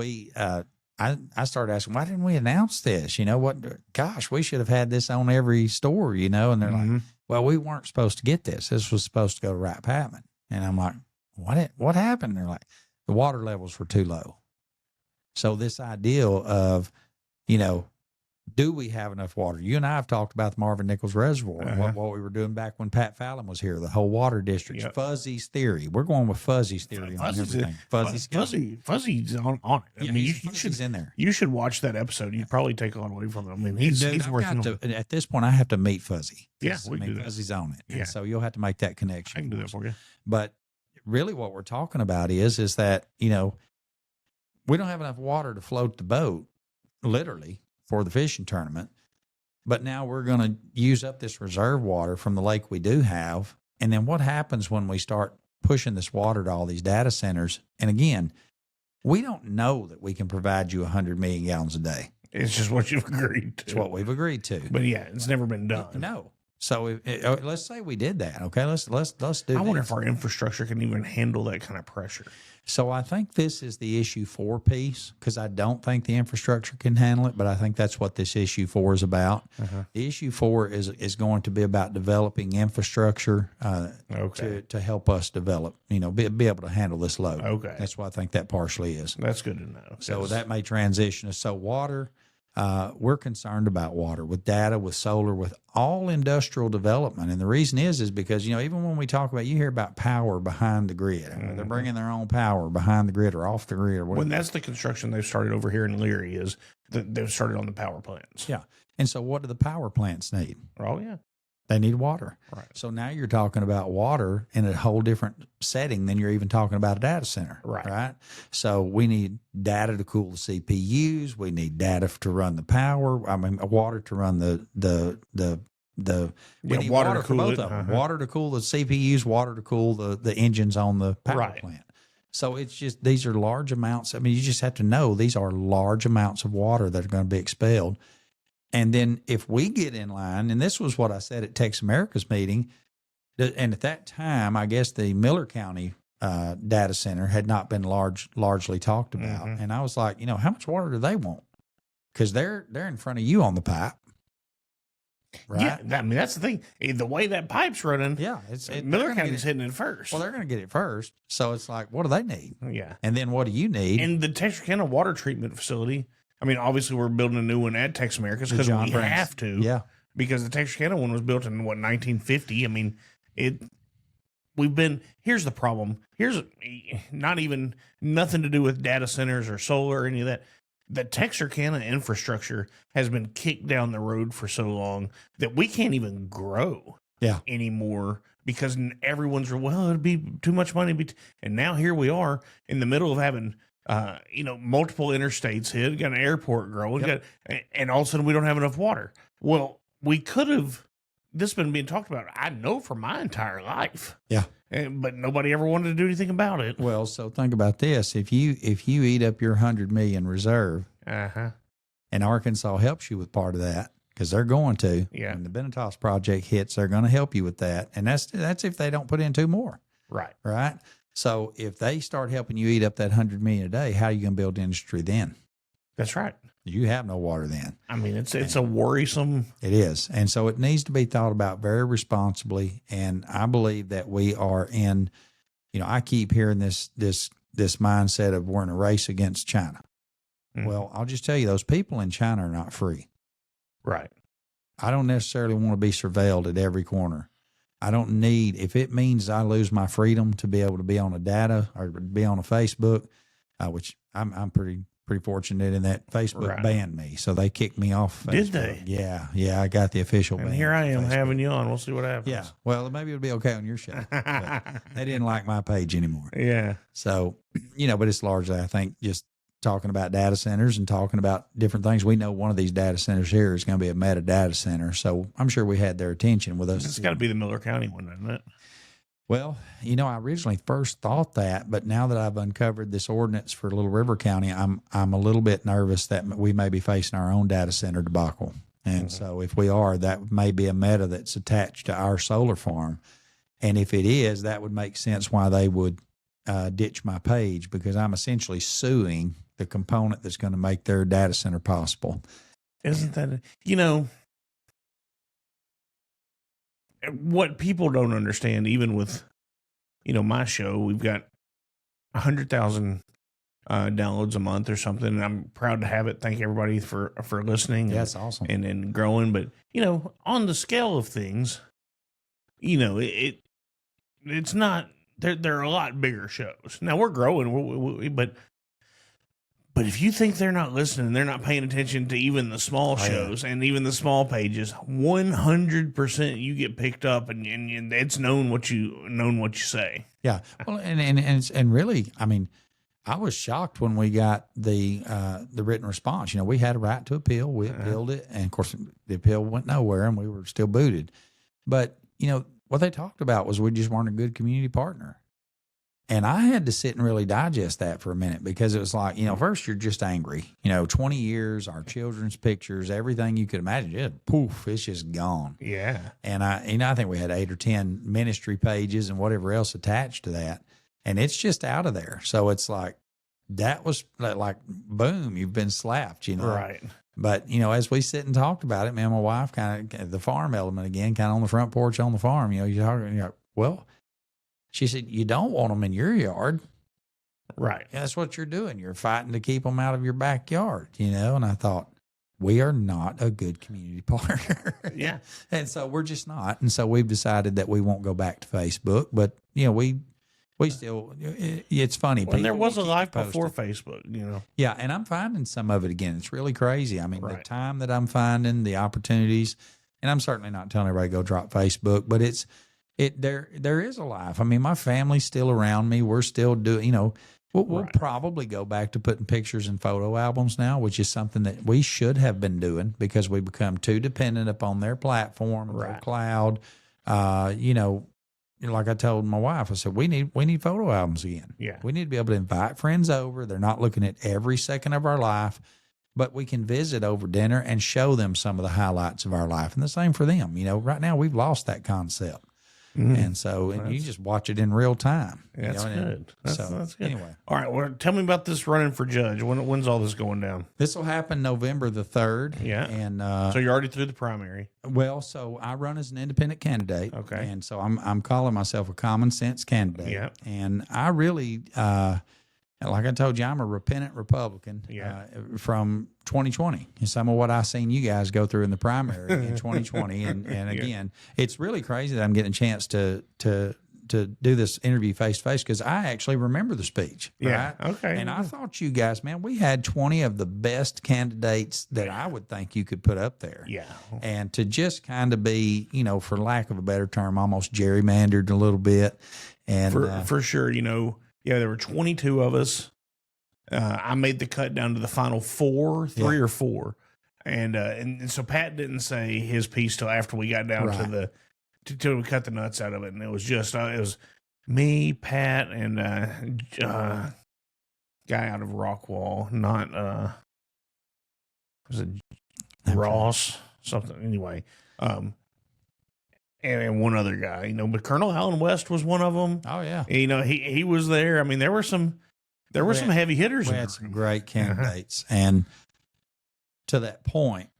I started asking, why didn't we announce this? You know what? Gosh, we should have had this on every store, And they're like, well, we weren't supposed to get this. This was supposed to go to Wright Patman. And I'm like, what happened? And they're like, the water levels were too low. So this idea of, do we have enough water? You and I have talked about the Marvin Nichols Reservoir and what we were doing back when Pat Fallon was here, the whole water district, Fuzzy's theory. We're going with Fuzzy's theory on everything. Fuzzy's on it. I mean, you should in there. You should watch that episode. You'd probably take a lot away from it. I mean, he's working on it. At this point, I have to meet Fuzzy. Yeah, we can do that. Fuzzy's on it. Yeah. And so you'll have to make that connection. I can do that for you. But really what we're talking about is that, we don't have enough water to float the boat, literally, for the fishing tournament. But now we're going to use up this reserve water from the lake we do have. And then what happens when we start pushing this water to all these data centers? And again, we don't know that we can provide you 100 million gallons a day. It's just what you've agreed to. It's what we've agreed to. But yeah, it's never been done. No. So let's say we did that. Okay, let's do. I wonder if our infrastructure can even handle that kind of pressure. So I think this is the issue 4 piece, because I don't think the infrastructure can handle it, but I think that's what this issue 4 is about. The issue 4 is going to be about developing infrastructure to help us develop, be able to handle this load. Okay. That's what I think that partially is. That's good to know. So that may transition us. So water, we're concerned about water with data, with solar, with all industrial development. And the reason is because, even when we talk about, you hear about power behind the grid. They're bringing their own power behind the grid or off the grid or whatever. When that's the construction they've started over here in Leary, is that they've started on the power plants. Yeah. And so what do the power plants need? Oh, yeah. They need water. Right. So now you're talking about water in a whole different setting than you're even talking about a data center. Right. So we need data to cool the CPUs. We need data to run the power. I mean, water to run we need water for both of them. Water to cool the CPUs, water to cool the engines on the power plant. So it's just, these are large amounts. I mean, you just have to know these are large amounts of water that are going to be expelled. And then if we get in line, and this was what I said at Tex America's meeting, and at that time, I guess the Miller County data center had not been largely talked about. And I was like, how much water do they want? Because they're in front of you on the pipe. Right. Yeah, I mean, that's the thing. The way that pipe's running, Miller County's hitting it first. Well, they're going to get it first. So it's like, what do they need? Yeah. And then what do you need? And the Texarkana water treatment facility, I mean, obviously we're building a new one at Tex America's because we have to. Yeah. Because the Texarkana one was built in, 1950? I mean, here's the problem. Here's not even nothing to do with data centers or solar or any of that. The Texarkana infrastructure has been kicked down the road for so long that we can't even grow anymore because everyone's, it'd be too much money. And now here we are in the middle of having, multiple interstates hit, got an airport growing, and all of a sudden we don't have enough water. Well, we could have, this has been being talked about, I know, for my entire life. Yeah. But nobody ever wanted to do anything about it. Well, so think about this. If you eat up your 100 million reserve, and Arkansas helps you with part of that, because they're going to. Yeah. When the Benetos project hits, they're going to help you with that. And that's if they don't put in 2 more. Right. Right. So if they start helping you eat up that 100 million a day, how are you going to build industry then? That's right. You have no water then. I mean, it's a worrisome. It is. And so it needs to be thought about very responsibly. And I believe that we are in, I keep hearing this mindset of we're in a race against China. Well, I'll just tell you, those people in China are not free. Right. I don't necessarily want to be surveilled at every corner. I don't need, if it means I lose my freedom to be able to be on a data or be on a Facebook, which I'm pretty fortunate in that Facebook banned me. So they kicked me off Facebook. Did they? Yeah. I got the official ban. And here I am having you on. We'll see what happens. Yeah. Well, maybe it'll be okay on your show. But they didn't like my page anymore. Yeah. So, but it's largely, I think, just talking about data centers and talking about different things. We know one of these data centers here is going to be a meta data center. So I'm sure we had their attention with us. It's got to be the Miller County one, isn't it? Well, I originally first thought that, but now that I've uncovered this ordinance for Little River County, I'm a little bit nervous that we may be facing our own data center debacle. And so if we are, that may be a meta that's attached to our solar farm. And if it is, that would make sense why they would ditch my page, because I'm essentially suing the component that's going to make their data center possible. Isn't that, what people don't understand, even with, my show, we've got 100,000 downloads a month or something. And I'm proud to have it. Thank everybody for listening. Yeah, that's awesome. And growing. But, on the scale of things, it's not, there are a lot bigger shows. Now we're growing, but if you think they're not listening, they're not paying attention to even the small shows and even the small pages, 100% you get picked up and it's known what you say. Yeah. Well, and really, I mean, I was shocked when we got the written response. We had a right to appeal. We appealed it, and of course the appeal went nowhere, and we were still booted. But what they talked about was we just weren't a good community partner. And I had to sit and really digest that for a minute, because it was like, first you're just angry. 20 years, our children's pictures, everything you could imagine, just poof, it's just gone. Yeah. And I think we had 8 or 10 ministry pages and whatever else attached to that. And it's just out of there. So it's like, that was like, boom, you've been slapped, Right. But, as we sit and talked about it, man, my wife kind of, the farm element again, kind of on the front porch on the farm, you're talking, and you're like, well, she said, you don't want them in your yard. Right. Yeah, that's what you're doing. You're fighting to keep them out of your backyard, And I thought, we are not a good community partner. Yeah. And so we're just not. And so we've decided that we won't go back to Facebook. But, we still, it's funny. When there was a life before Facebook, Yeah, and I'm finding some of it again. It's really crazy. I mean, Right. the time that I'm finding, the opportunities, and I'm certainly not telling everybody to go drop Facebook, but there is a life. I mean, my family's still around me. We're still doing, we'll Right. probably go back to putting pictures in photo albums now, which is something that we should have been doing, because we become too dependent upon their platform, their Right. cloud. Like I told my wife, I said, we need photo albums again. Yeah. We need to be able to invite friends over. They're not looking at every second of our life, but we can visit over dinner and show them some of the highlights of our life. And the same for them. Right now we've lost that concept. And so you just watch it in real time. That's good. That's good. Anyway. All right. Well, tell me about this running for judge. When's all this going down? This will happen November the 3rd. Yeah. And so you're already through the primary. well, so I run as an independent candidate. Okay. And so I'm calling myself a common sense candidate. Yeah. And I really, like I told you, I'm a repentant Republican. Yeah. From 2020. And some of what I seen you guys go through in the primary in 2020. And again, it's really crazy that I'm getting a chance to do this interview face to face, because I actually remember the speech. Yeah. Right? Okay. And I thought you guys, man, we had 20 of the best candidates that I would think you could put up there. Yeah. And to just kind of be, for lack of a better term, almost gerrymandered a little bit. And For sure, there were 22 of us. I made the cut down to the final three or four. And so Pat didn't say his piece till after we got down to till we cut the nuts out of it. And it was just, it was me, Pat, and guy out of Rockwall, not, was it Ross? Something, anyway. And one other guy, but Colonel Allen West was one of them. Oh yeah. He was there. I mean, there were some heavy hitters. We had some great candidates. And to that point,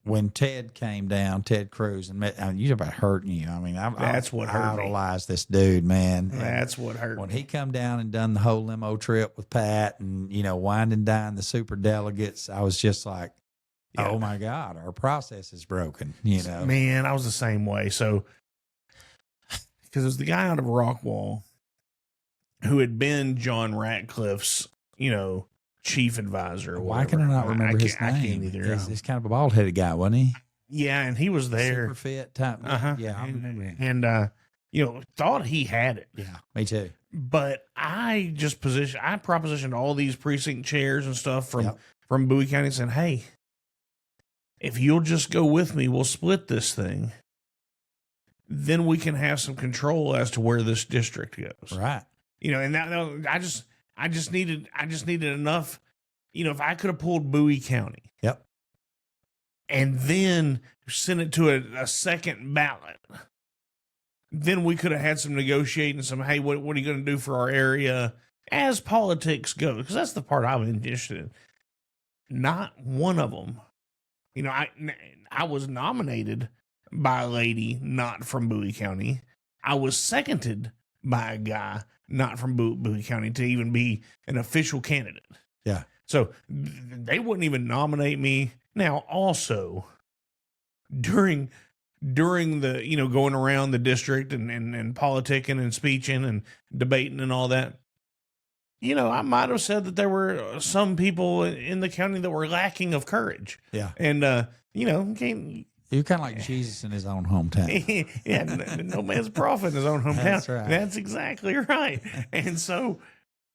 when Ted came down, Ted Cruz, and met, you talk about hurting you. I mean, that's what hurt me. Idolized this dude, man. That's what hurt when me. he come down and done the whole limo trip with Pat, and wine and dine the super delegates. I was just like, oh my God, our process is broken. Man, I was the same way. So, because it was the guy out of Rockwall who had been John Ratcliffe's, chief advisor. Why can I not remember his name? I can't either. He's kind of a bald headed guy, wasn't he? Yeah, and he was there. Super fit type. Uh-huh. Yeah, I remember him. And thought he had it. Yeah, me too. But I propositioned all these precinct chairs and stuff from Bowie County saying, hey, if you'll just go with me, we'll split this thing. Then we can have some control as to where this district goes. Right. And I just needed enough. If I could have pulled Bowie County. Yep. And then sent it to a second ballot, then we could have had some negotiating, some, hey, what are you going to do for our area as politics goes? Because that's the part I'm interested in. Not one of them. I was nominated by a lady not from Bowie County. I was seconded by a guy not from Bowie County to even be an official candidate. Yeah. So they wouldn't even nominate me. Now, also, during the, going around the district and politicking and speeching and debating and all that, I might have said that there were some people in the county that were lacking of courage. Yeah. And, you're kind of like Jesus in his own hometown. Yeah, no man's prophet in his own hometown. That's right. That's exactly right. And so,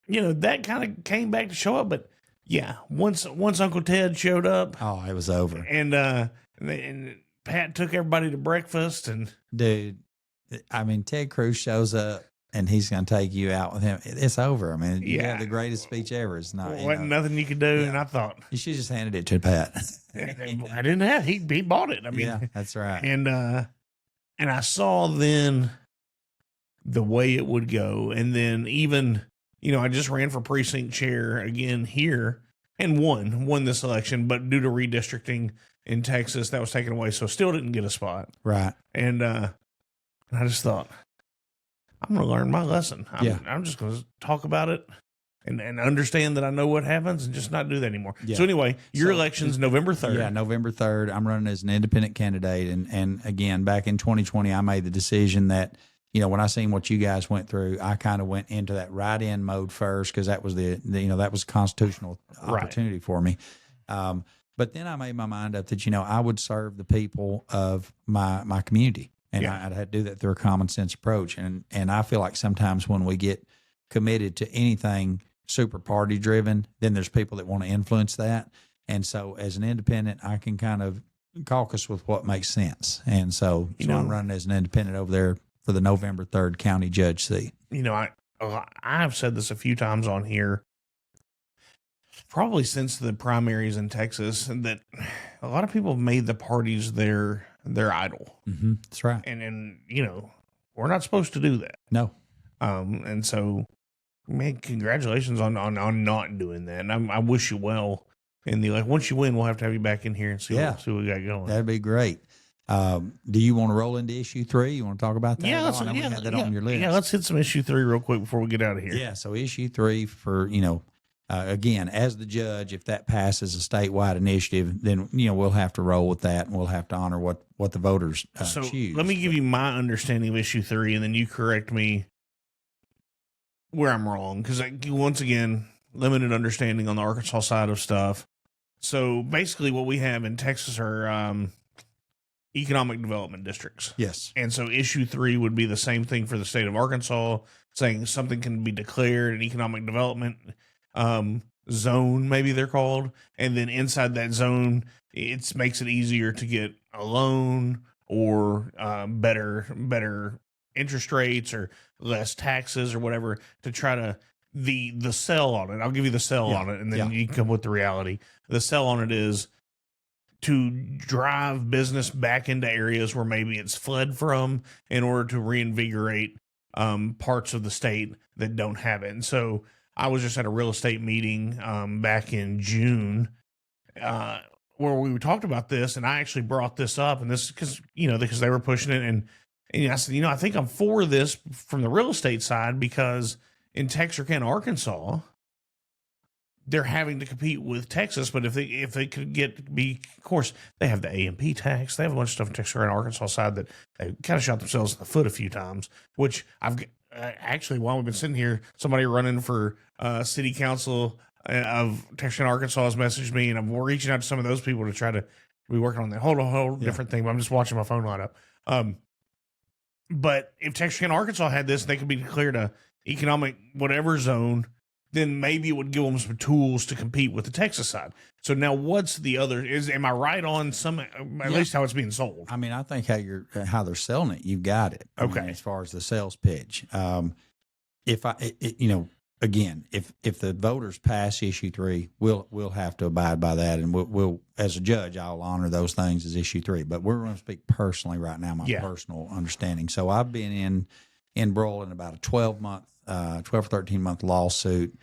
that kind of came back to show up. But yeah, once Uncle Ted showed up, oh, it was over. And Pat took everybody to breakfast, and dude, I mean, Ted Cruz shows up and he's going to take you out with him. It's over. I mean, you have the greatest speech ever. It's not. Wasn't nothing you could do, and I thought you should just handed it to Pat. I didn't have. He bought it. I mean, yeah, that's right. And I saw then the way it would go, and then even I just ran for precinct chair again here and won this election, but due to redistricting in Texas, that was taken away, so still didn't get a spot. Right. And I just thought, I'm going to learn my lesson. I'm just going to talk about it and understand that I know what happens and just not do that anymore. Yeah. So anyway, your election's November 3rd. Yeah, November 3rd. I'm running as an independent candidate. And again, back in 2020, I made the decision that, when I seen what you guys went through, I kind of went into that write-in mode first because that was that was a constitutional opportunity for me. But then I made my mind up that, I would serve the people of my community. And I'd had to do that through a common sense approach. And I feel like sometimes when we get committed to anything super party driven, then there's people that want to influence that. And so as an independent, I can kind of caucus with what makes sense. And so, I'm running as an independent over there for the November 3rd county judge seat. I've said this a few times on here, probably since the primaries in Texas, and that a lot of people have made the parties their idol. Mm-hmm. That's right. And we're not supposed to do that. No. And so, man, congratulations on not doing that. And I wish you well in the once you win, we'll have to have you back in here and see what we got going. That'd be great. Do you want to roll into issue 3? You want to talk about that? Yeah, on your list. Yeah, let's hit some issue 3 real quick before we get out of here. Yeah, so issue 3 for, again, as the judge, if that passes a statewide initiative, then, we'll have to roll with that and we'll have to honor what the voters choose. Let me give you my understanding of issue 3 and then you correct me where I'm wrong. Because once again, limited understanding on the Arkansas side of stuff. So basically what we have in Texas are economic development districts. Yes. And so issue 3 would be the same thing for the state of Arkansas, saying something can be declared an economic development zone, maybe they're called. And then inside that zone, it makes it easier to get a loan or better interest rates or less taxes or whatever to try to the sell on it. I'll give you the sell on it, and then you can come with the reality. The sell on it is to drive business back into areas where maybe it's fled from in order to reinvigorate parts of the state that don't have it. And so I was just at a real estate meeting back in June where we talked about this, and I actually brought this up, and this because they were pushing it, and I said, I think I'm for this from the real estate side because in Texarkana, Arkansas, they're having to compete with Texas, but if they could of course, they have the A&P tax. They have a bunch of stuff in Texarkana, Arkansas side that they kind of shot themselves in the foot a few times, which I've actually, while we've been sitting here, somebody running for city council of Texarkana, Arkansas has messaged me, and I'm reaching out to some of those people to try to be working on that whole different thing, but I'm just watching my phone light up. But if Texarkana, Arkansas had this, they could be declared a economic whatever zone, then maybe it would give them some tools to compete with the Texas side. So now what's the other, am I right on some, at least how it's being sold? I mean, I think how they're selling it, you've got it. I Okay. mean, as far as the sales pitch, again, if the voters pass issue 3, we'll have to abide by that, and we'll as a judge, I'll honor those things as issue 3. But we're going to speak personally right now, my personal understanding. So I've been embroiled in about a 12 or 13 month lawsuit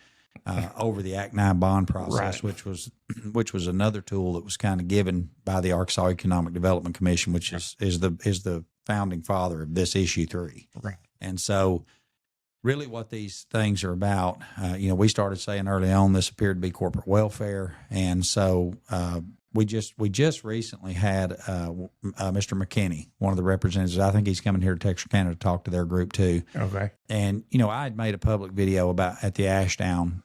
over the Act 9 bond process, which was another tool that was kind of given by the Arkansas Economic Development Commission, which is the founding father of this issue 3. Right. And so really what these things are about, we started saying early on this appeared to be corporate welfare. And so we just recently had Mr. McKinney, one of the representatives. I think he's coming here to Texarkana to talk to their group too. Okay. And, I had made a public video at the Ashdown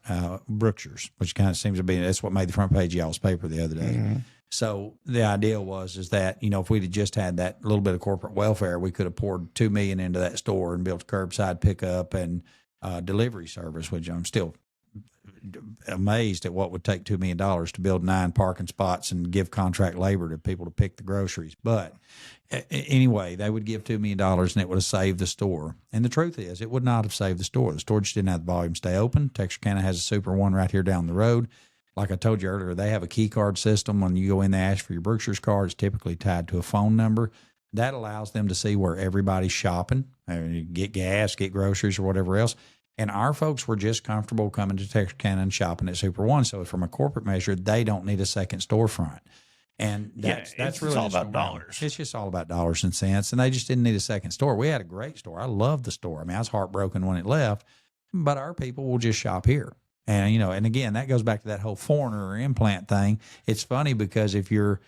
Brookshires, which kind of seems to be, that's what made the front page of y'all's paper the other day. Mm-hmm. So the idea is that, if we'd have just had that little bit of corporate welfare, we could have poured $2 million into that store and built curbside pickup and delivery service, which I'm still amazed at what would take $2 million to build 9 parking spots and give contract labor to people to pick the groceries. But anyway, they would give $2 million and it would have saved the store. And the truth is, it would not have saved the store. The store just didn't have the volume to stay open. Texarkana has a Super One right here down the road. Like I told you earlier, they have a key card system. When you go in, they ask for your Berkshire's card. It's typically tied to a phone number. That allows them to see where everybody's shopping, get gas, get groceries, or whatever else. And our folks were just comfortable coming to Texarkana and shopping at Super One. So from a corporate measure, they don't need a second storefront. And that's really all about dollars. It's just all about dollars and cents. And they just didn't need a second store. We had a great store. I loved the store. I mean, I was heartbroken when it left, but our people will just shop here. And, and again, that goes back to that whole foreigner or implant thing. It's funny because if you're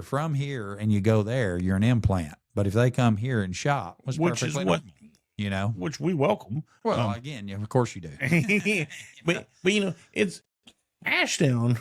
from here and you go there, you're an implant. But if they come here and shop, which is what, which we welcome. Well, again, of course you do. but it's Ashdown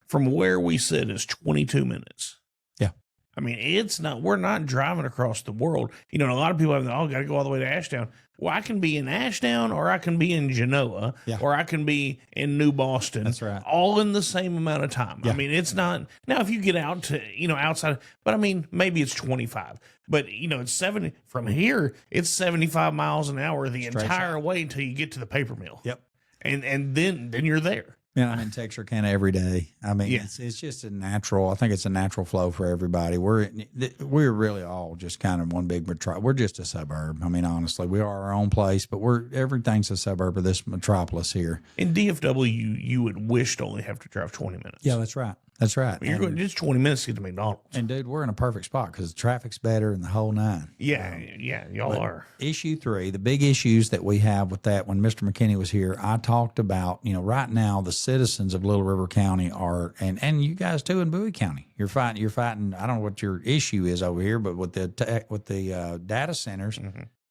from where we sit is 22 minutes. Yeah. I mean, we're not driving across the world. A lot of people have, got to go all the way to Ashdown. Well, I can be in Ashdown, or I can be in Genoa, or I can be in New Boston. That's right. All in the same amount of time. Yeah. I mean, it's not, now if you get out to, outside, but I mean, maybe it's 25, but it's 70 from here, it's 75 miles an hour the entire way until you get to the paper mill. Yep. And then you're there. Yeah, I'm in Texarkana every day. I mean, it's just a natural. I think it's a natural flow for everybody. We're really all just kind of one big metropolis. We're just a suburb. I mean, honestly, we are our own place, but everything's a suburb of this metropolis here. In DFW, you would wish to only have to drive 20 minutes. Yeah, that's right. That's right. You're going just 20 minutes to get to McDonald's. And dude, we're in a perfect spot because the traffic's better and the whole 9. Yeah, y'all are. Issue 3, the big issues that we have with that, when Mr. McKinney was here, I talked about, right now the citizens of Little River County are, and you guys too in Bowie County, you're fighting. I don't know what your issue is over here, but with the data centers,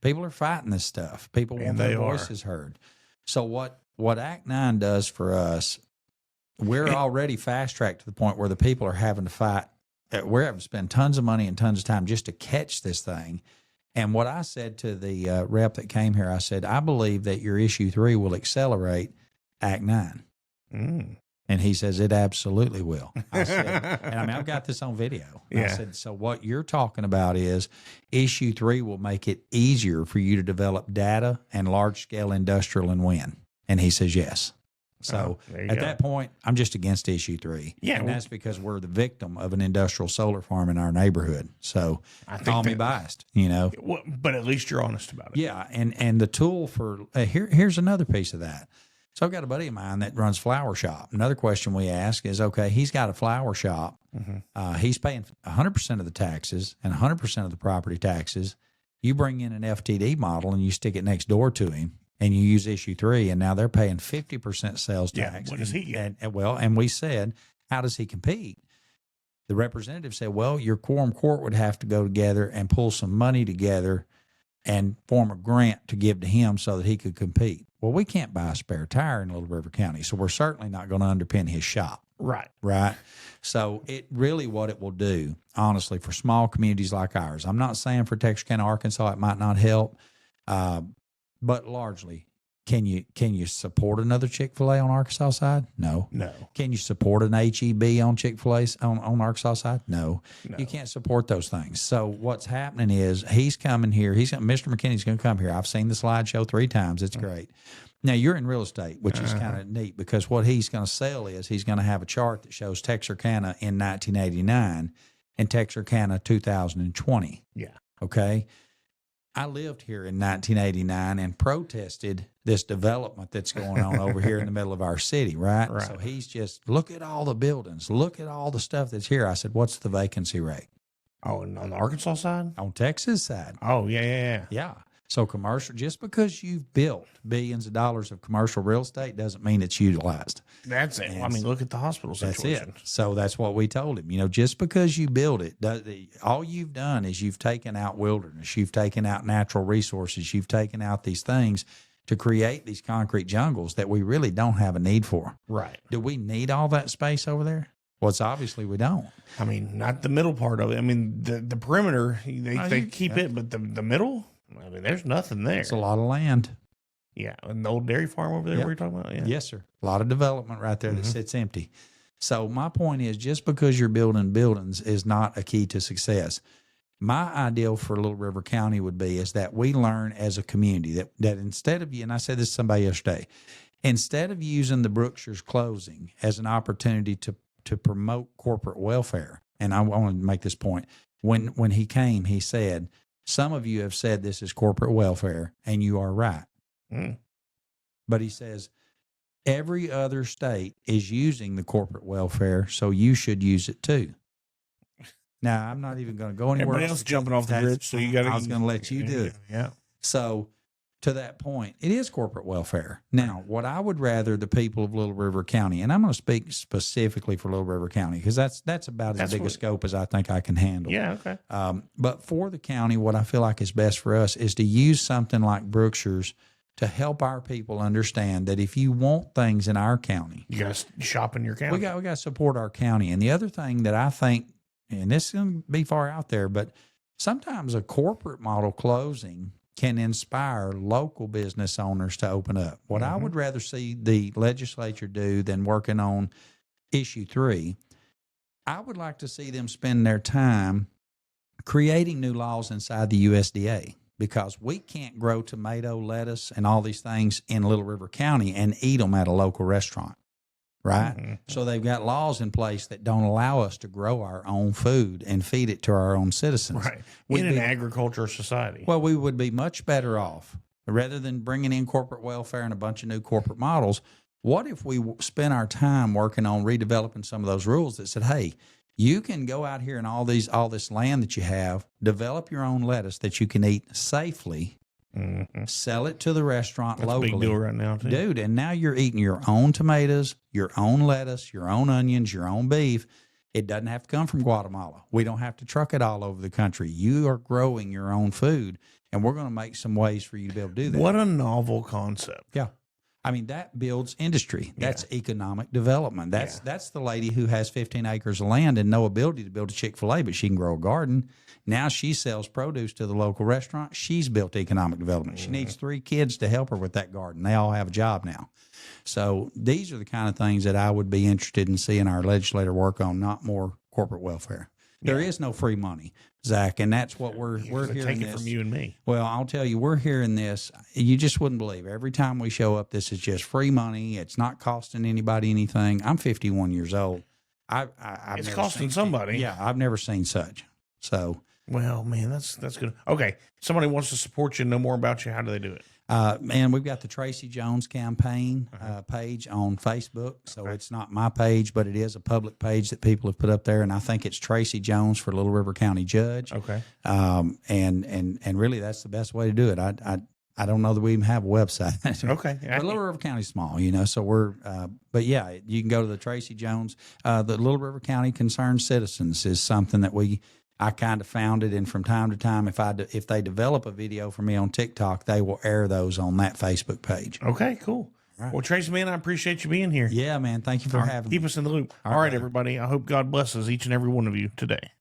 people are fighting this stuff. People want their voices heard. So what Act 9 does for us, we're already fast tracked to the point where the people are having to fight. We're having to spend tons of money and tons of time just to catch this thing. And what I said to the rep that came here, I said, I believe that your issue 3 will accelerate Act 9. Mm. And he says, it absolutely will. I said, and I mean, I've got this on video. I said, so what you're talking about is issue 3 will make it easier for you to develop data and large scale industrial and win. And he says, yes. So at that point, I'm just against issue 3. Yeah. And that's because we're the victim of an industrial solar farm in our neighborhood. So call me biased, But at least you're honest about it. Yeah. And the tool for, here's another piece of that. So I've got a buddy of mine that runs flower shop. Another question we ask is, okay, he's got a flower shop. Mm-hmm. He's paying 100% of the taxes and 100% of the property taxes. You bring in an FTD model and you stick it next door to him. And you use issue 3, and now they're paying 50% sales tax. What does he get? And we said, how does he compete? The representative said, well, your quorum court would have to go together and pull some money together and form a grant to give to him so that he could compete. Well, we can't buy a spare tire in Little River County, so we're certainly not going to underpin his shop. Right. So it really, what it will do, honestly, for small communities like ours, I'm not saying for Texarkana, Arkansas, it might not help, but largely, can you support another Chick-fil-A on Arkansas side? No. Can you support an HEB on Chick-fil-A on Arkansas side? No. You can't support those things. So what's happening is he's coming here. Mr. McKinney's going to come here. I've seen the slideshow 3 times. It's great. Now, you're in real estate, which is kind of neat, because what he's going to sell is he's going to have a chart that shows Texarkana in 1989 and Texarkana 2020. Yeah. Okay. I lived here in 1989 and protested this development that's going on over here in the middle of our city, right? So he's just, look at all the buildings, look at all the stuff that's here. I said, what's the vacancy rate? Oh, and on the Arkansas side? On Texas side. Oh, yeah. Yeah. So commercial, just because you've built billions of dollars of commercial real estate doesn't mean it's utilized. That's it. I mean, look at the hospital situation. That's it. So that's what we told him. Just because you build it, all you've done is you've taken out wilderness, you've taken out natural resources, you've taken out these things to create these concrete jungles that we really don't have a need for. Right. Do we need all that space over there? Well, it's obviously we don't. I mean, not the middle part of it. I mean, the perimeter, they keep it, but the middle, I mean, there's nothing there. It's a lot of land. Yeah. And the old dairy farm over there we were talking about? Yeah. Yes, sir. A lot of development right there that sits empty. So my point is, just because you're building buildings is not a key to success. My ideal for Little River County would be is that we learn as a community that instead of, and I said this to somebody yesterday, instead of using the Brookshire's closing as an opportunity to promote corporate welfare, and I want to make this point, when he came, he said, some of you have said this is corporate welfare, and you are right. But he says, every other state is using the corporate welfare, so you should use it too. Now, I'm not even going to go anywhere. Everybody else jumping off the bridge, so you got to. I was going to let you do it. Yeah. So, to that point, it is corporate welfare. Now, what I would rather the people of Little River County, and I'm going to speak specifically for Little River County because that's about as big a scope as I think I can handle. Yeah, okay. But for the county, what I feel like is best for us is to use something like Brookshire's to help our people understand that if you want things in our county, you got to shop in your county. We got to support our county. And the other thing that I think, and this is going to be far out there, but sometimes a corporate model closing can inspire local business owners to open up. What I would rather see the legislature do than working on issue 3, I would like to see them spend their time creating new laws inside the USDA, because we can't grow tomato, lettuce, and all these things in Little River County and eat them at a local restaurant. Right? So they've got laws in place that don't allow us to grow our own food and feed it to our own citizens. Right. In an agriculture society. Well, we would be much better off, rather than bringing in corporate welfare and a bunch of new corporate models. What if we spent our time working on redeveloping some of those rules that said, hey, you can go out here and all this land that you have, develop your own lettuce that you can eat safely, sell it to the restaurant locally. That's a big deal right now, too. Dude, and now you're eating your own tomatoes, your own lettuce, your own onions, your own beef. It doesn't have to come from Guatemala. We don't have to truck it all over the country. You are growing your own food, and we're going to make some ways for you to be able to do that. What a novel concept. Yeah. I mean, that builds industry. That's economic development. That's the lady who has 15 acres of land and no ability to build a Chick-fil-A, but she can grow a garden. Now she sells produce to the local restaurant. She's built economic development. She needs 3 kids to help her with that garden. They all have a job now. So these are the kind of things that I would be interested in seeing our legislator work on, not more corporate welfare. There is no free money, Zach, and that's what we're hearing. Take it from you and me. Well, I'll tell you, we're hearing this. You just wouldn't believe. Every time we show up, this is just free money. It's not costing anybody anything. I'm 51 years old. It's costing somebody. Yeah, I've never seen such. So, well, man, that's good. Okay, somebody wants to support you, know more about you. How do they do it? Man, we've got the Tracy Jones campaign page on Facebook. So it's not my page, but it is a public page that people have put up there. And I think it's Tracy Jones for Little River County Judge. Okay. And really that's the best way to do it. I don't know that we even have a website. Okay. But Little River County's small, so we're, but yeah, you can go to the Tracy Jones. The Little River County Concerned Citizens is something that I kind of founded, and from time to time, if they develop a video for me on TikTok, they will air those on that Facebook page. Okay, cool. Right. Well, Tracy, man, I appreciate you being here. Yeah, man. Thank you for having me. Keep us in the loop. All right, everybody. I hope God blesses each and every one of you today.